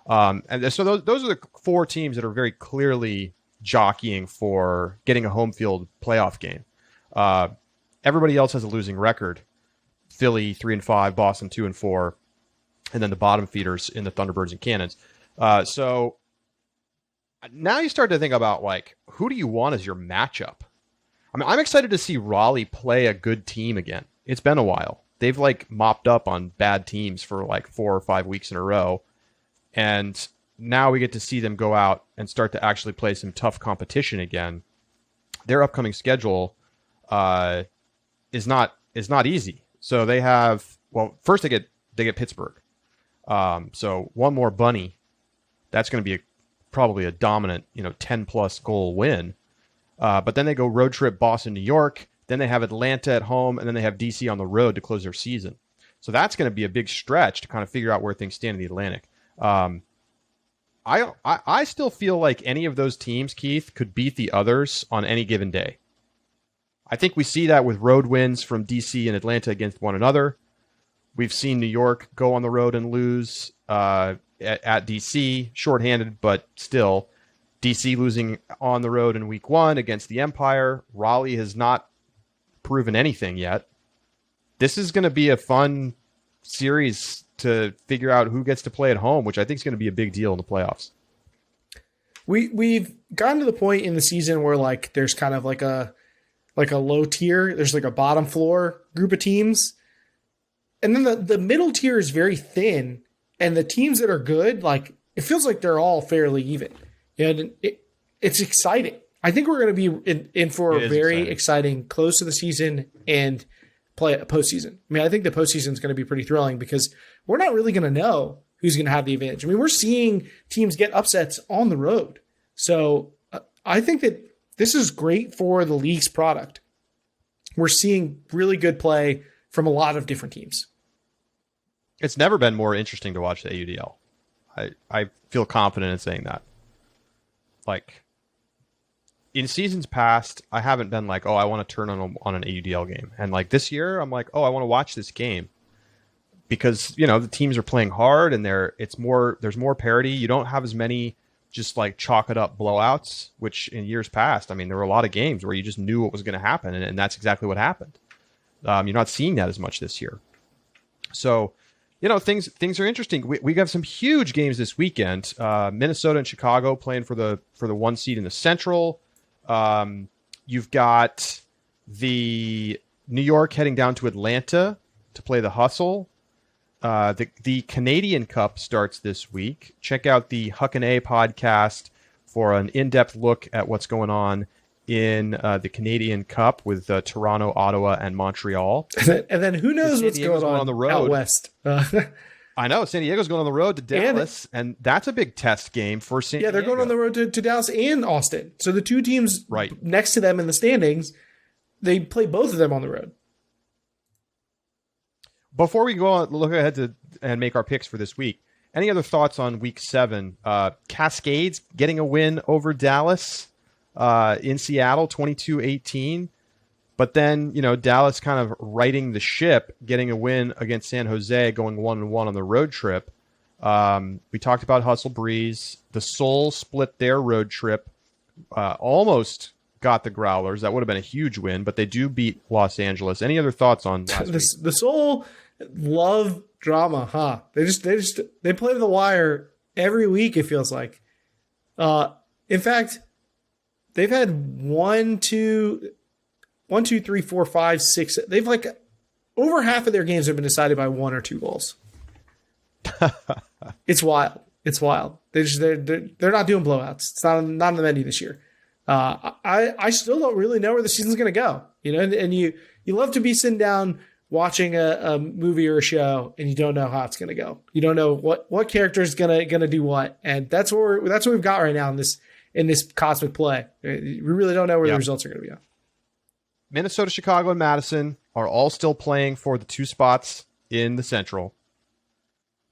[SPEAKER 1] And so those are the 4 teams that are very clearly jockeying for getting a home field playoff game. Everybody else has a losing record. Philly 3-5, Boston 2-4, and then the bottom feeders in the Thunderbirds and Cannons. So now you start to think about, like, who do you want as your matchup? I mean, I'm excited to see Raleigh play a good team again. It's been a while. They've, like, mopped up on bad teams for like 4 or 5 weeks in a row. And now we get to see them go out and start to actually play some tough competition again. Their upcoming schedule is not easy. So they have, well, first they get Pittsburgh. So one more bunny. That's going to be probably a dominant, 10+ goal win. But then they go road trip Boston, New York. Then they have Atlanta at home, and then they have DC on the road to close their season. So that's going to be a big stretch to kind of figure out where things stand in the Atlantic. I still feel like any of those teams, Keith, could beat the others on any given day. I think we see that with road wins from DC and Atlanta against one another. We've seen New York go on the road and lose at DC, shorthanded, but still. DC losing on the road in week 1 against the Empire. Raleigh has not proven anything yet. This is going to be a fun series to figure out who gets to play at home, which I think is going to be a big deal in the playoffs.
[SPEAKER 2] We've gotten to the point in the season where, like, there's kind of like a low tier. There's like a bottom floor group of teams. And then the middle tier is very thin. And the teams that are good, like, it feels like they're all fairly even. And it's exciting. I think we're going to be in for a very exciting close to the season and play a postseason. I mean, I think the postseason is going to be pretty thrilling because we're not really going to know who's going to have the advantage. I mean, we're seeing teams get upsets on the road. So I think that this is great for the league's product. We're seeing really good play from a lot of different teams.
[SPEAKER 1] It's never been more interesting to watch the AUDL. I feel confident in saying that. Like, in seasons past, I haven't been like, oh, I want to turn on an AUDL game. And like this year, I'm like, oh, I want to watch this game. Because, the teams are playing hard and there's more parity. You don't have as many just like chalk it up blowouts, which in years past, I mean, there were a lot of games where you just knew what was going to happen, and that's exactly what happened. You're not seeing that as much this year. So, things are interesting. We have some huge games this weekend. Minnesota and Chicago playing for the 1 seed in the Central. You've got the New York heading down to Atlanta to play the Hustle. The Canadian Cup starts this week. Check out the Huck and A podcast for an in-depth look at what's going on in the Canadian Cup with Toronto, Ottawa, and Montreal.
[SPEAKER 2] And then who knows what's going on
[SPEAKER 1] the road
[SPEAKER 2] out west.
[SPEAKER 1] I know. San Diego's going on the road to Dallas, and that's a big test game for San Diego.
[SPEAKER 2] Yeah, they're going on the road to Dallas and Austin. So the two teams next to them in the standings, they play both of them on the road.
[SPEAKER 1] Before we go on, look ahead and make our picks for this week, any other thoughts on week 7? Cascades getting a win over Dallas in Seattle, 22-18. But then, Dallas kind of righting the ship, getting a win against San Jose, going 1-1 on the road trip. We talked about Hustle Breeze. The Soul split their road trip, almost got the Growlers. That would have been a huge win, but they do beat Los Angeles. Any other thoughts on last week?
[SPEAKER 2] The Soul love drama, huh? They play the wire every week, it feels like. In fact, they've had 1, 2, 3, 4, 5, 6. They've like over half of their games have been decided by 1 or 2 goals. It's wild. It's wild. They're not doing blowouts. It's not on the menu this year. I still don't really know where the season's going to go. You know, and you love to be sitting down watching a movie or a show, and you don't know how it's going to go. You don't know what character is going to do what, and that's what we've got right now in this cosmic play. We really don't know where the results are going to be.
[SPEAKER 1] Minnesota, Chicago, and Madison are all still playing for the 2 spots in the Central.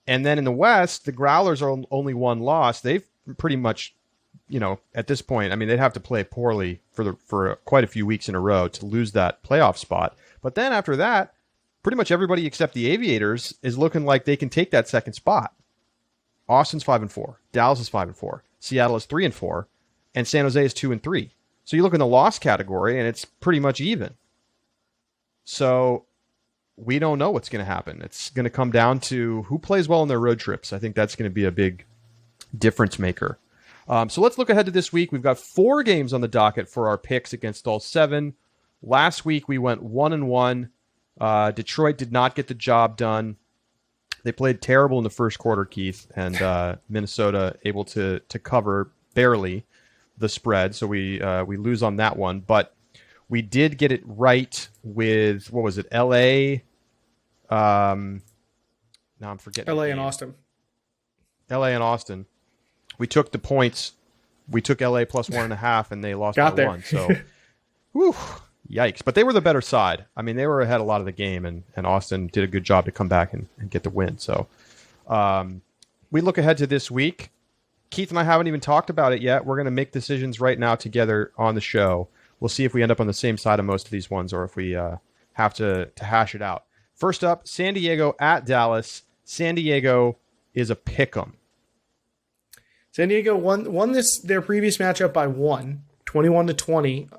[SPEAKER 1] And then in the West, the Growlers are only 1 loss. They've pretty much, you know, at this point, I mean, they'd have to play poorly for quite a few weeks in a row to lose that playoff spot. But then after that, pretty much everybody except the Aviators is looking like they can take that second spot. Austin's 5-4, Dallas is 5-4, Seattle is 3-4, and San Jose is 2-3. So you look in the loss category, and it's pretty much even. So we don't know what's going to happen. It's going to come down to who plays well on their road trips. I think that's going to be a big difference maker. So let's look ahead to this week. We've got 4 games on the docket for our picks against all 7. Last week we went 1-1. Detroit did not get the job done. They played terrible in the first quarter, Keith, and Minnesota able to cover barely the spread. So we lose on that one, but we did get it right with, what was it, L.A.? Now I'm forgetting.
[SPEAKER 2] L.A. and Austin.
[SPEAKER 1] L.A. and Austin. We took the points. We took L.A. plus 1.5, and they lost by 1. So, whew, yikes. But they were the better side. I mean, they were ahead a lot of the game, and Austin did a good job to come back and get the win. So we look ahead to this week. Keith and I haven't even talked about it yet. We're going to make decisions right now together on the show. We'll see if we end up on the same side of most of these ones or if we have to hash it out. First up, San Diego at Dallas. San Diego is a pick'em.
[SPEAKER 2] San Diego won their previous matchup by 21-20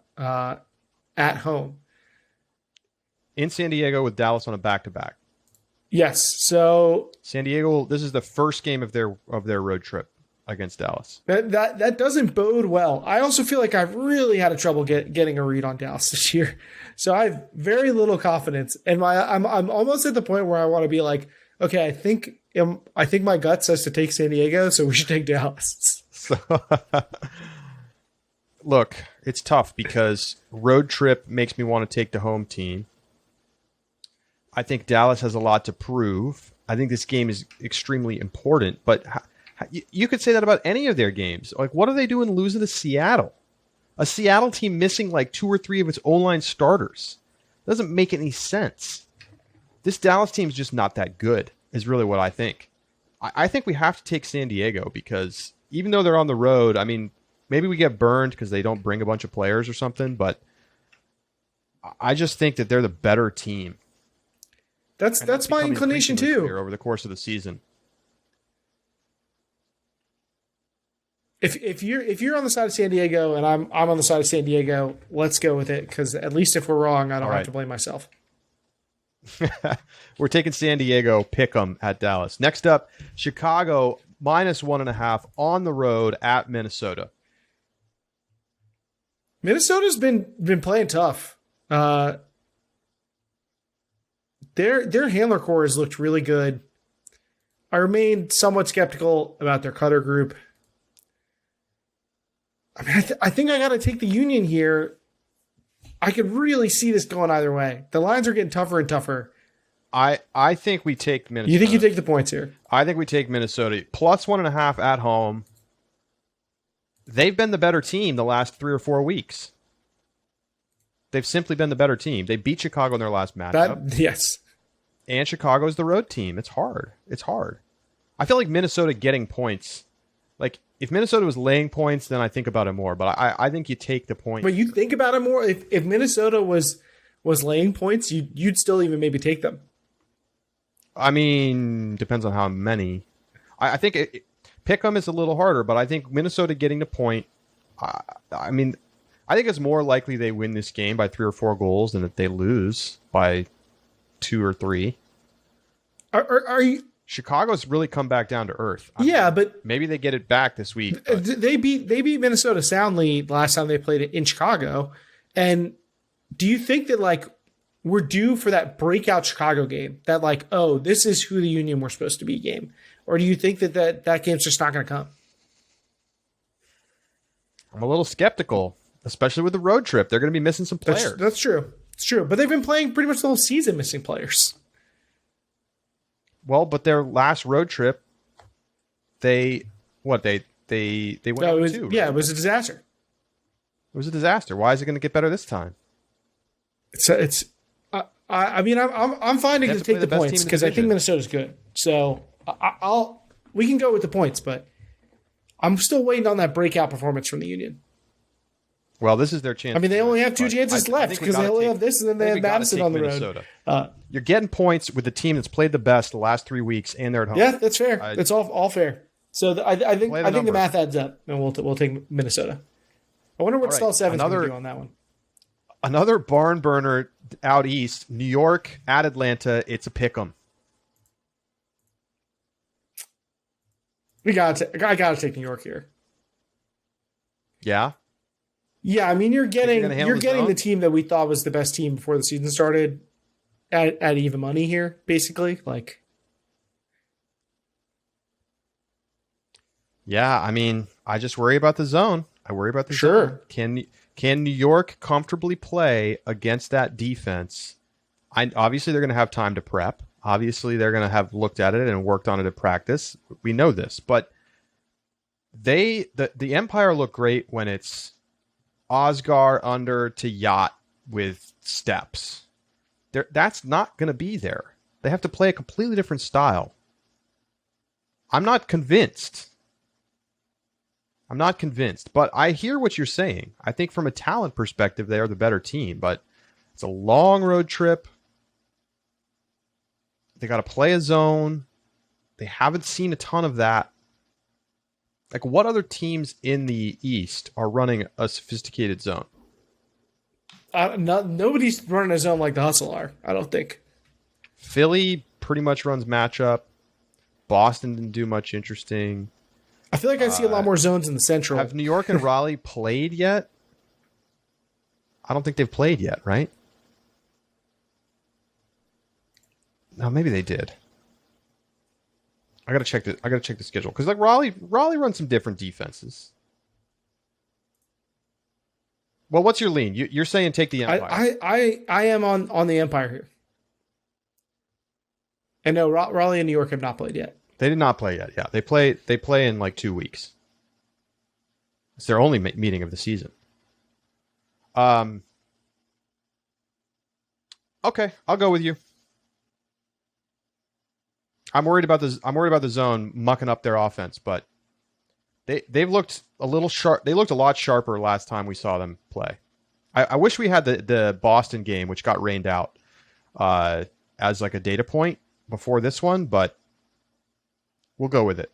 [SPEAKER 2] at home.
[SPEAKER 1] In San Diego with Dallas on a back-to-back.
[SPEAKER 2] Yes. So
[SPEAKER 1] San Diego, this is the first game of their road trip against Dallas.
[SPEAKER 2] That doesn't bode well. I also feel like I've really had a trouble getting a read on Dallas this year. So I have very little confidence. And I'm almost at the point where I want to be like, okay, I think my gut says to take San Diego, so we should take Dallas.
[SPEAKER 1] So, look, it's tough because road trip makes me want to take the home team. I think Dallas has a lot to prove. I think this game is extremely important, but you could say that about any of their games. Like, what are they doing losing to Seattle? A Seattle team missing like 2 or 3 of its O-line starters. Doesn't make any sense. This Dallas team is just not that good, is really what I think. I think we have to take San Diego because even though they're on the road, I mean, maybe we get burned because they don't bring a bunch of players or something, but I just think that they're the better team.
[SPEAKER 2] That's my inclination too.
[SPEAKER 1] Over the course of the season.
[SPEAKER 2] If you're on the side of San Diego and I'm on the side of San Diego, let's go with it because at least if we're wrong, I don't have to blame myself.
[SPEAKER 1] We're taking San Diego, pick 'em at Dallas. Next up, Chicago minus 1.5 on the road at Minnesota.
[SPEAKER 2] Minnesota's been playing tough. Their handler core has looked really good. I remain somewhat skeptical about their cutter group. I mean, I think I got to take the Union here. I could really see this going either way. The lines are getting tougher and tougher.
[SPEAKER 1] I think we take Minnesota.
[SPEAKER 2] You think you take the points here?
[SPEAKER 1] I think we take Minnesota. Plus 1.5 at home. They've been the better team the last 3 or 4 weeks. They've simply been the better team. They beat Chicago in their last matchup.
[SPEAKER 2] Yes.
[SPEAKER 1] And Chicago's the road team. It's hard. I feel like Minnesota getting points. Like, if Minnesota was laying points, then I think about it more. But I think you take the point.
[SPEAKER 2] But you think about it more? If Minnesota was laying points, you'd still even maybe take them.
[SPEAKER 1] I mean, depends on how many. I think Pick'em is a little harder, but I think Minnesota getting the point. I mean, I think it's more likely they win this game by 3 or 4 goals than that they lose by 2 or 3.
[SPEAKER 2] Are
[SPEAKER 1] Chicago's really come back down to earth.
[SPEAKER 2] But
[SPEAKER 1] maybe they get it back this week. But.
[SPEAKER 2] They beat Minnesota soundly the last time they played it in Chicago. And do you think that like we're due for that breakout Chicago game? That like, oh, this is who the Union we're supposed to be game, or do you think that game's just not going to come?
[SPEAKER 1] I'm a little skeptical, especially with the road trip. They're going to be missing some players.
[SPEAKER 2] That's true. It's true, but they've been playing pretty much the whole season missing players.
[SPEAKER 1] Well, but their last road trip, they went 0-2. Right?
[SPEAKER 2] Yeah, it was a disaster.
[SPEAKER 1] It was a disaster. Why is it going to get better this time?
[SPEAKER 2] I'm fine to take the points because I think Minnesota's good. So we can go with the points, but I'm still waiting on that breakout performance from the Union.
[SPEAKER 1] Well, this is their chance.
[SPEAKER 2] I mean, they only have 2 chances left because they only have this, and then they have Madison on the road.
[SPEAKER 1] You're getting points with the team that's played the best the last 3 weeks, and they're at home.
[SPEAKER 2] Yeah, that's fair. It's all fair. So I think the math adds up, and we'll take Minnesota. I wonder what Stall 7's going to do on that one.
[SPEAKER 1] Another barn burner out east, New York at Atlanta. It's a pick'em.
[SPEAKER 2] I gotta take New York here.
[SPEAKER 1] Yeah.
[SPEAKER 2] Yeah, I mean you're getting the team that we thought was the best team before the season started at even money here, basically. Like,
[SPEAKER 1] yeah, I mean, I just worry about the zone. I worry about the zone. Can New York comfortably play against that defense? Obviously, they're going to have time to prep. Obviously, they're going to have looked at it and worked on it at practice. We know this, but the Empire look great when it's Osgar under to Yacht with steps. That's not going to be there. They have to play a completely different style. I'm not convinced, but I hear what you're saying. I think from a talent perspective, they are the better team, but it's a long road trip. They got to play a zone. They haven't seen a ton of that. Like, what other teams in the East are running a sophisticated zone?
[SPEAKER 2] Nobody's running a zone like the Hustle are, I don't think.
[SPEAKER 1] Philly pretty much runs matchup. Boston didn't do much interesting.
[SPEAKER 2] I feel like I see a lot more zones in the Central.
[SPEAKER 1] Have New York and Raleigh played yet? I don't think they've played yet, right? No, maybe they did. I gotta check the schedule because like Raleigh runs some different defenses. Well, what's your lean? You're saying take the Empire.
[SPEAKER 2] I am on the Empire here. And no, Raleigh and New York have not played yet.
[SPEAKER 1] They did not play yet. Yeah, they play in like 2 weeks. It's their only meeting of the season. Okay, I'll go with you. I'm worried about the zone mucking up their offense, but they've looked a little sharp. They looked a lot sharper last time we saw them play. I wish we had the Boston game, which got rained out, as like a data point before this one, but we'll go with it.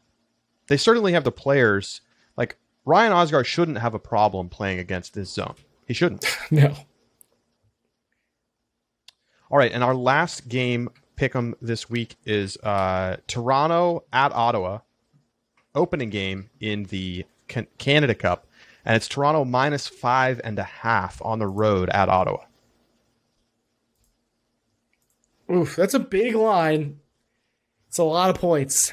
[SPEAKER 1] They certainly have the players. Like, Ryan Osgar shouldn't have a problem playing against this zone. He shouldn't.
[SPEAKER 2] No.
[SPEAKER 1] All right, and our last game pick'em this week is Toronto at Ottawa, opening game in the Canada Cup, and it's Toronto -5.5 on the road at Ottawa.
[SPEAKER 2] Oof, that's a big line. It's a lot of points.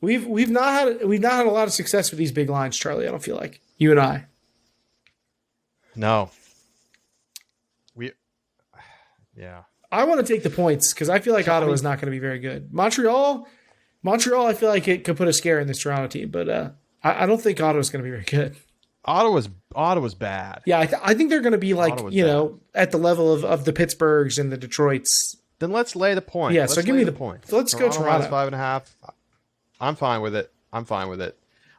[SPEAKER 2] We've not had a lot of success with these big lines, Charlie. I don't feel like you and I.
[SPEAKER 1] No. Yeah.
[SPEAKER 2] I want to take the points because I feel like Ottawa is not going to be very good. Montreal, I feel like it could put a scare in this Toronto team, but I don't think Ottawa's going to be very good.
[SPEAKER 1] Ottawa's bad.
[SPEAKER 2] Yeah, I think they're going to be like, at the level of the Pittsburghs and the Detroits.
[SPEAKER 1] Then let's lay the point.
[SPEAKER 2] Yeah, so give me the point. So let's go Toronto.
[SPEAKER 1] -5.5. I'm fine with it.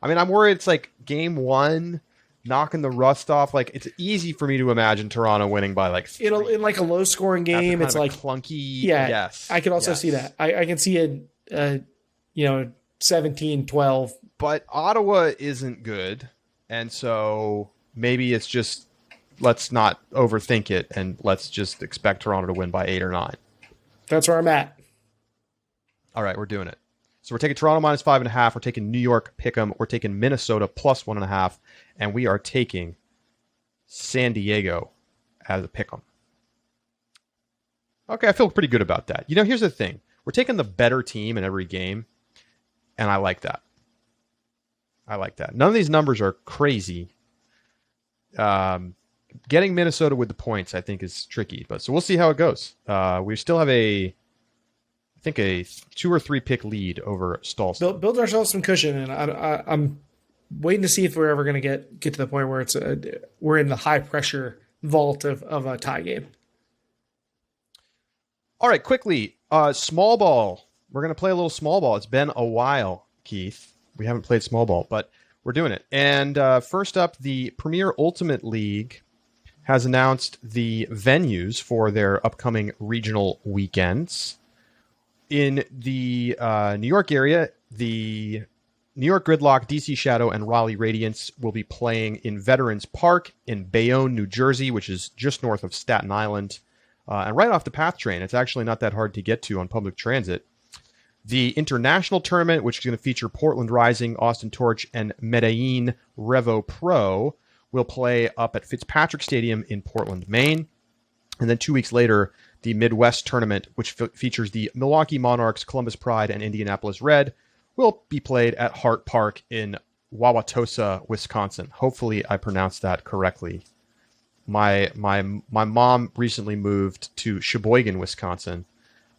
[SPEAKER 1] I mean, I'm worried it's like game one, knocking the rust off. Like, it's easy for me to imagine Toronto winning by like 3.
[SPEAKER 2] In like a low scoring game. It's like
[SPEAKER 1] clunky.
[SPEAKER 2] Yeah.
[SPEAKER 1] Yes.
[SPEAKER 2] I can also see that. I can see a 17-12.
[SPEAKER 1] But Ottawa isn't good. And so maybe it's just, let's not overthink it and let's just expect Toronto to win by 8 or 9.
[SPEAKER 2] That's where I'm at.
[SPEAKER 1] All right, we're doing it. So we're taking Toronto minus 5.5. We're taking New York pick'em. We're taking Minnesota plus 1.5, and we are taking San Diego as a pick'em. Okay, I feel pretty good about that. You know, here's the thing: we're taking the better team in every game, and I like that. I like that. None of these numbers are crazy. Getting Minnesota with the points, I think, is tricky, but so we'll see how it goes. We still have a 2 or 3 pick lead over Stolz.
[SPEAKER 2] Build ourselves some cushion, and I'm waiting to see if we're ever going to get to the point where we're in the high pressure vault of a tie game. All
[SPEAKER 1] right, quickly, small ball. We're going to play a little small ball. It's been a while, Keith. We haven't played small ball, but we're doing it. And first up, the Premier Ultimate League has announced the venues for their upcoming regional weekends. In the New York area, the New York Gridlock, DC Shadow, and Raleigh Radiance will be playing in Veterans Park in Bayonne, New Jersey, which is just north of Staten Island, and right off the PATH train. It's actually not that hard to get to on public transit. The International Tournament, which is going to feature Portland Rising, Austin Torch, and Medellin Revo Pro, will play up at Fitzpatrick Stadium in Portland, Maine. And then 2 weeks later, the Midwest Tournament, which features the Milwaukee Monarchs, Columbus Pride, and Indianapolis Red, will be played at Hart Park in Wauwatosa, Wisconsin. Hopefully I pronounced that correctly. My mom recently moved to Sheboygan, Wisconsin,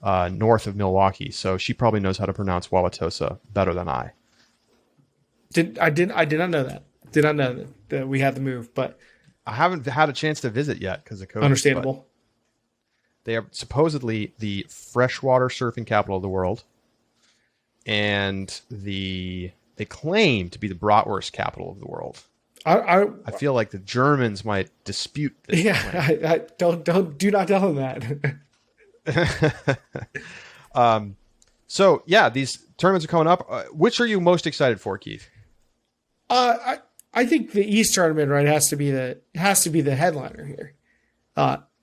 [SPEAKER 1] north of Milwaukee, so she probably knows how to pronounce Wauwatosa better than I.
[SPEAKER 2] I did not know that. Did not know that we had the move, but
[SPEAKER 1] I haven't had a chance to visit yet because of COVID.
[SPEAKER 2] Understandable.
[SPEAKER 1] They are supposedly the freshwater surfing capital of the world, and they claim to be the bratwurst capital of the world. I feel like the Germans might dispute this.
[SPEAKER 2] Yeah, do not tell them that.
[SPEAKER 1] So yeah, these tournaments are coming up. Which are you most excited for, Keith?
[SPEAKER 2] I think the East tournament, right, has to be the headliner here.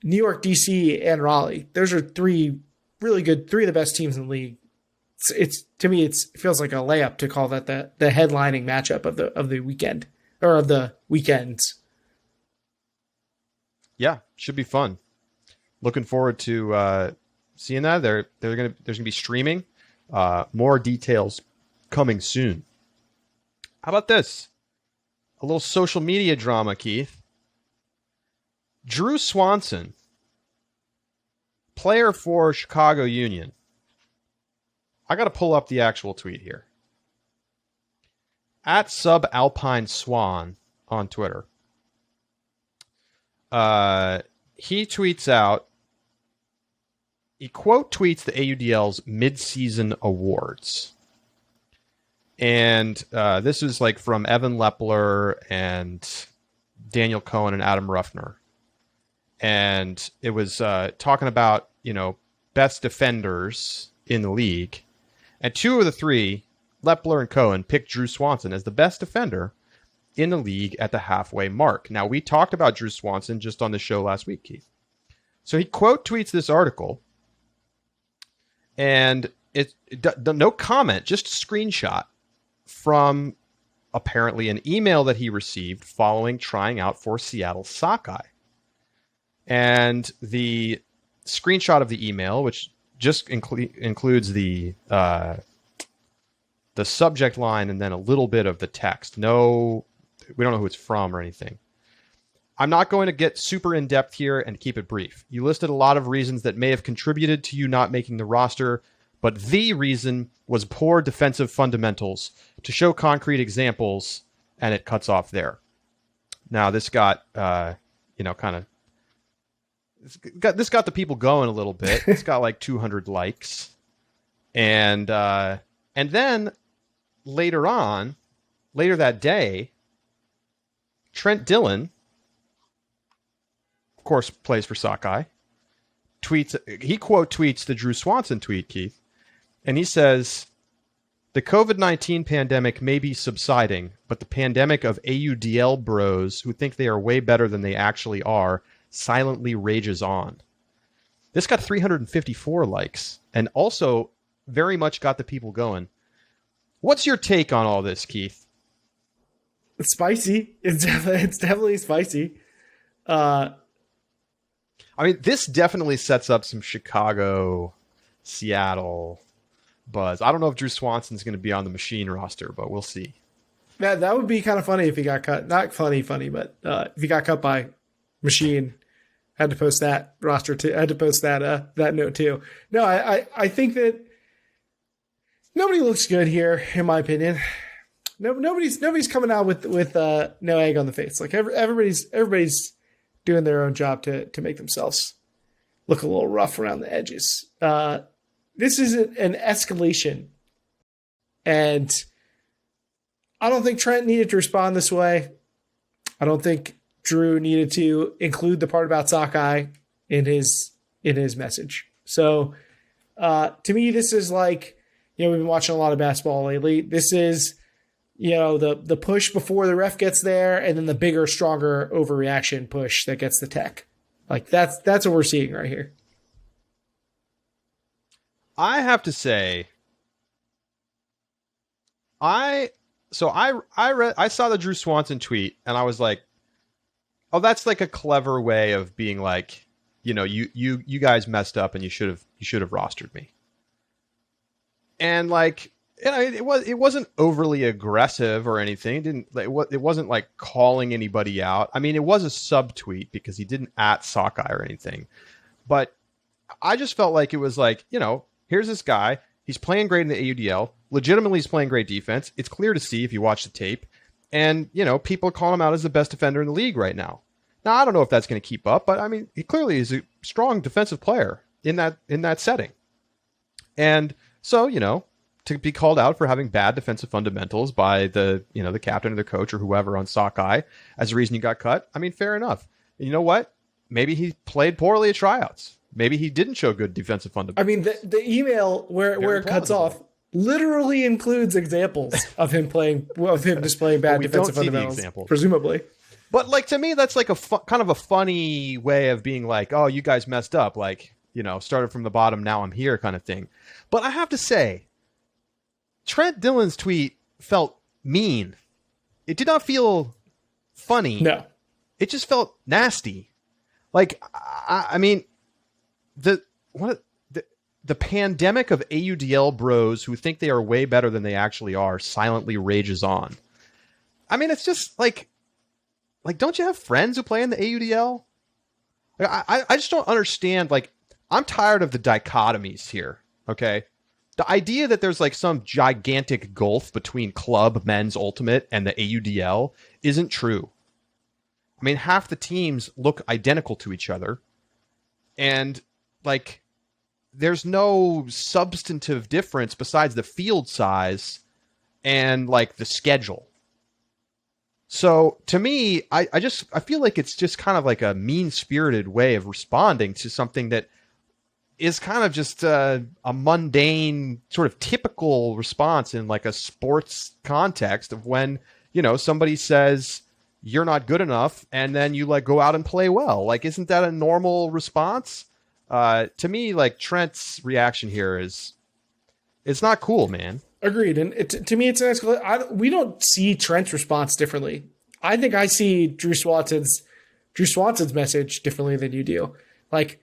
[SPEAKER 2] New York, DC, and Raleigh. Those are three of the best teams in the league. It's to me, it feels like a layup to call that the headlining matchup of the weekend or of the weekends.
[SPEAKER 1] Yeah, should be fun. Looking forward to seeing that. There's gonna be streaming. More details coming soon. How about this? A little social media drama, Keith. Drew Swanson, player for Chicago Union. I got to pull up the actual tweet here. At Subalpine Swan on Twitter. He tweets out, he quote tweets the AUDL's mid-season awards. And this is like from Evan Lepler and Daniel Cohen and Adam Ruffner. And it was talking about, best defenders in the league. And 2 of the 3, Lepler and Cohen, picked Drew Swanson as the best defender in the league at the halfway mark. Now, we talked about Drew Swanson just on the show last week, Keith. So he quote tweets this article. And no comment, just a screenshot from apparently an email that he received following trying out for Seattle Sockeye. And the screenshot of the email, which just includes the subject line and then a little bit of the text. No, we don't know who it's from or anything. I'm not going to get super in-depth here and keep it brief. You listed a lot of reasons that may have contributed to you not making the roster, but the reason was poor defensive fundamentals. To show concrete examples, and it cuts off there. Now, this got, this got the people going a little bit. It's got like 200 likes. And then later that day, Trent Dillon, of course, plays for Sockeye, he quote tweets the Drew Swanson tweet, Keith, and he says, "The COVID-19 pandemic may be subsiding, but the pandemic of AUDL bros who think they are way better than they actually are silently rages on." This got 354 likes, and also very much got the people going. What's your take on all this, Keith?
[SPEAKER 2] It's spicy. It's definitely spicy.
[SPEAKER 1] I mean, this definitely sets up some Chicago, Seattle buzz. I don't know if Drew Swanson's going to be on the Machine roster, but we'll see.
[SPEAKER 2] That would be kind of funny if he got cut. Not funny, but if he got cut by Machine, had to post that roster too. Had to post that note too. No, I think that nobody looks good here, in my opinion. Nobody's coming out with no egg on the face. Like everybody's doing their own job to make themselves look a little rough around the edges. This is an escalation, and I don't think Trent needed to respond this way. I don't think Drew needed to include the part about sockeye in his message. So to me, this is like, we've been watching a lot of basketball lately. This is, the push before the ref gets there, and then the bigger, stronger overreaction push that gets the tech. Like that's what we're seeing right here.
[SPEAKER 1] I have to say, I saw the Drew Swanson tweet and I was like, oh, that's like a clever way of being like, you guys messed up and you should have rostered me. And like, it wasn't overly aggressive or anything. It wasn't like calling anybody out. I mean, it was a subtweet because he didn't @ sockeye or anything, but I just felt like it was like, here's this guy. He's playing great in the AUDL. Legitimately, he's playing great defense. It's clear to see if you watch the tape. And, people call him out as the best defender in the league right now. Now, I don't know if that's going to keep up, but I mean, he clearly is a strong defensive player in that setting. And so, to be called out for having bad defensive fundamentals by the captain or the coach or whoever on sockeye as the reason you got cut, I mean, fair enough. And you know what? Maybe he played poorly at tryouts. Maybe he didn't show good defensive fundamentals.
[SPEAKER 2] I mean, the email where it cuts off literally includes examples of him displaying bad defensive fundamentals, presumably.
[SPEAKER 1] But like, to me, that's like kind of a funny way of being like, oh, you guys messed up. Like, started from the bottom, now I'm here kind of thing. But I have to say, Trent Dillon's tweet felt mean. It did not feel funny.
[SPEAKER 2] No.
[SPEAKER 1] It just felt nasty. Like, I mean, the pandemic of AUDL bros who think they are way better than they actually are silently rages on. I mean, it's just like, don't you have friends who play in the AUDL? Like, I just don't understand. Like, I'm tired of the dichotomies here. Okay. The idea that there's like some gigantic gulf between club men's ultimate and the AUDL isn't true. I mean, half the teams look identical to each other. And like, there's no substantive difference besides the field size and like the schedule. So to me, I feel like it's just kind of like a mean-spirited way of responding to something that is kind of just a mundane sort of typical response in like a sports context of when, somebody says you're not good enough and then you like go out and play well. Like, isn't that a normal response? To me, like, Trent's reaction here it's not cool, man.
[SPEAKER 2] Agreed. And to me, it's an escalation. We don't see Trent's response differently. I think I see Drew Swanson's message differently than you do. Like,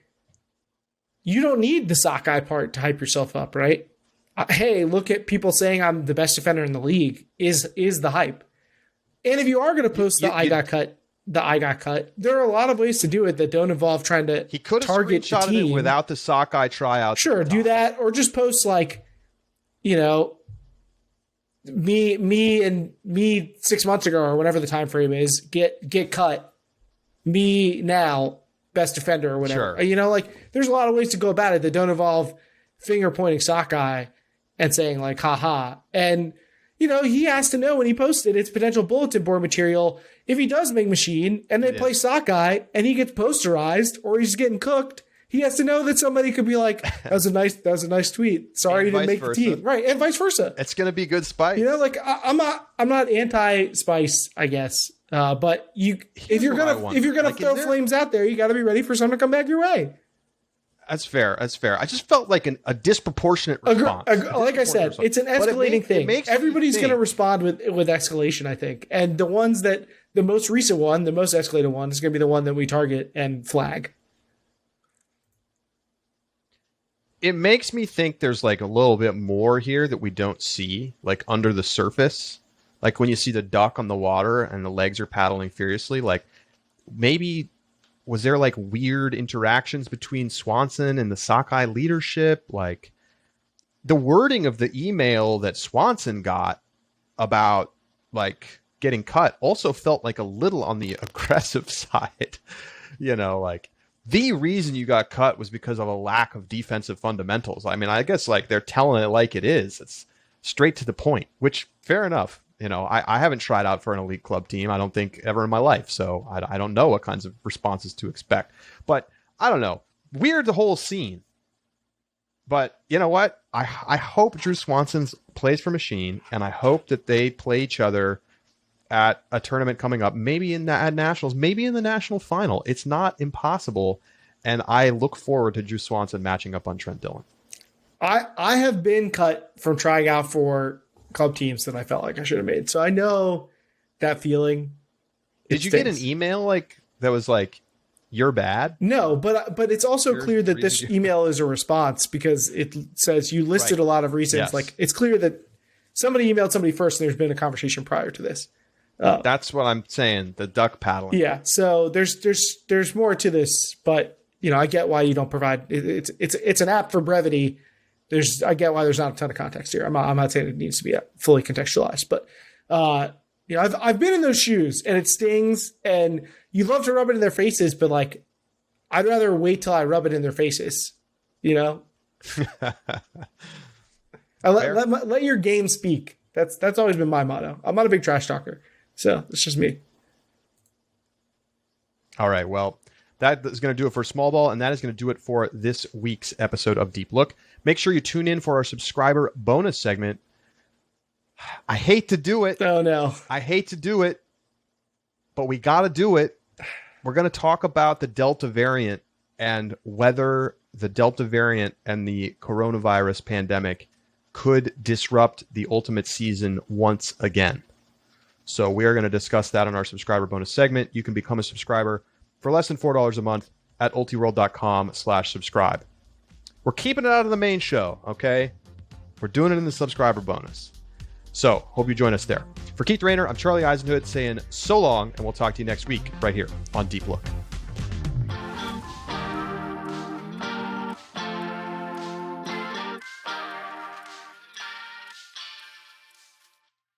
[SPEAKER 2] you don't need the sockeye part to hype yourself up, right? Hey, look at people saying I'm the best defender in the league is the hype. And if you are going to post I got cut, there are a lot of ways to do it that don't involve trying to
[SPEAKER 1] he could have
[SPEAKER 2] target the team.
[SPEAKER 1] It without the sockeye tryout.
[SPEAKER 2] Sure, do that, or just post like, me 6 months ago or whatever the time frame is, get cut. Me now, best defender or whatever.
[SPEAKER 1] Sure.
[SPEAKER 2] Like, there's a lot of ways to go about it that don't involve finger pointing sockeye and saying like, haha. And, he has to know when he posted it's potential bulletin board material. If he does make machine and they play sockeye and he gets posterized or he's getting cooked, he has to know that somebody could be like, that was a nice tweet. Sorry you didn't make the team. Right. And vice versa.
[SPEAKER 1] It's going to be good spice.
[SPEAKER 2] Like, I'm not anti spice, I guess. But if you're gonna throw flames out there, you got to be ready for someone to come back your way.
[SPEAKER 1] That's fair. That's fair. I just felt like a disproportionate response.
[SPEAKER 2] Like I said, it's an escalating thing. Everybody's going to respond with escalation, I think. And the most recent one, the most escalated one, is going to be the one that we target and flag.
[SPEAKER 1] It makes me think there's like a little bit more here that we don't see, like under the surface. Like when you see the duck on the water and the legs are paddling furiously, like maybe was there like weird interactions between Swanson and the Sockeye leadership? Like the wording of the email that Swanson got about like getting cut also felt like a little on the aggressive side, like the reason you got cut was because of a lack of defensive fundamentals. I mean, I guess like they're telling it like it is. It's straight to the point, which fair enough. I haven't tried out for an elite club team, I don't think, ever in my life. So I don't know what kinds of responses to expect. But I don't know. Weird, the whole scene. But you know what? I hope Drew Swanson plays for Machine, and I hope that they play each other at a tournament coming up, maybe at Nationals, maybe in the National Final. It's not impossible, and I look forward to Drew Swanson matching up on Trent Dillon.
[SPEAKER 2] I have been cut from trying out for club teams that I felt like I should have made. So I know that feeling.
[SPEAKER 1] Did you get an email like that was like, you're bad?
[SPEAKER 2] No, but it's also clear that this email is a response because it says you listed a lot of reasons.
[SPEAKER 1] Yes.
[SPEAKER 2] Like it's clear that somebody emailed somebody first and there's been a conversation prior to this.
[SPEAKER 1] That's what I'm saying. The duck paddling.
[SPEAKER 2] Yeah. So there's more to this, but I get why you don't provide it's an app for brevity. I get why there's not a ton of context here. I'm not saying it needs to be fully contextualized, but I've been in those shoes and it stings and you love to rub it in their faces, but like I'd rather wait till I rub it in their faces, let your game speak. That's always been my motto. I'm not a big trash talker, so it's just me.
[SPEAKER 1] All right, well, that is going to do it for Small Ball, and that is going to do it for this week's episode of Deep Look. Make sure you tune in for our subscriber bonus segment. I hate to do it.
[SPEAKER 2] Oh, no.
[SPEAKER 1] I hate to do it, but we got to do it. We're going to talk about the Delta variant and whether the Delta variant and the coronavirus pandemic could disrupt the Ultimate season once again. So we are going to discuss that in our subscriber bonus segment. You can become a subscriber for less than $4 a month at ultiworld.com/subscribe. We're keeping it out of the main show, okay? We're doing it in the subscriber bonus. So, hope you join us there. For Keith Raynor, I'm Charlie Eisenhood saying so long, and we'll talk to you next week right here on Deep Look.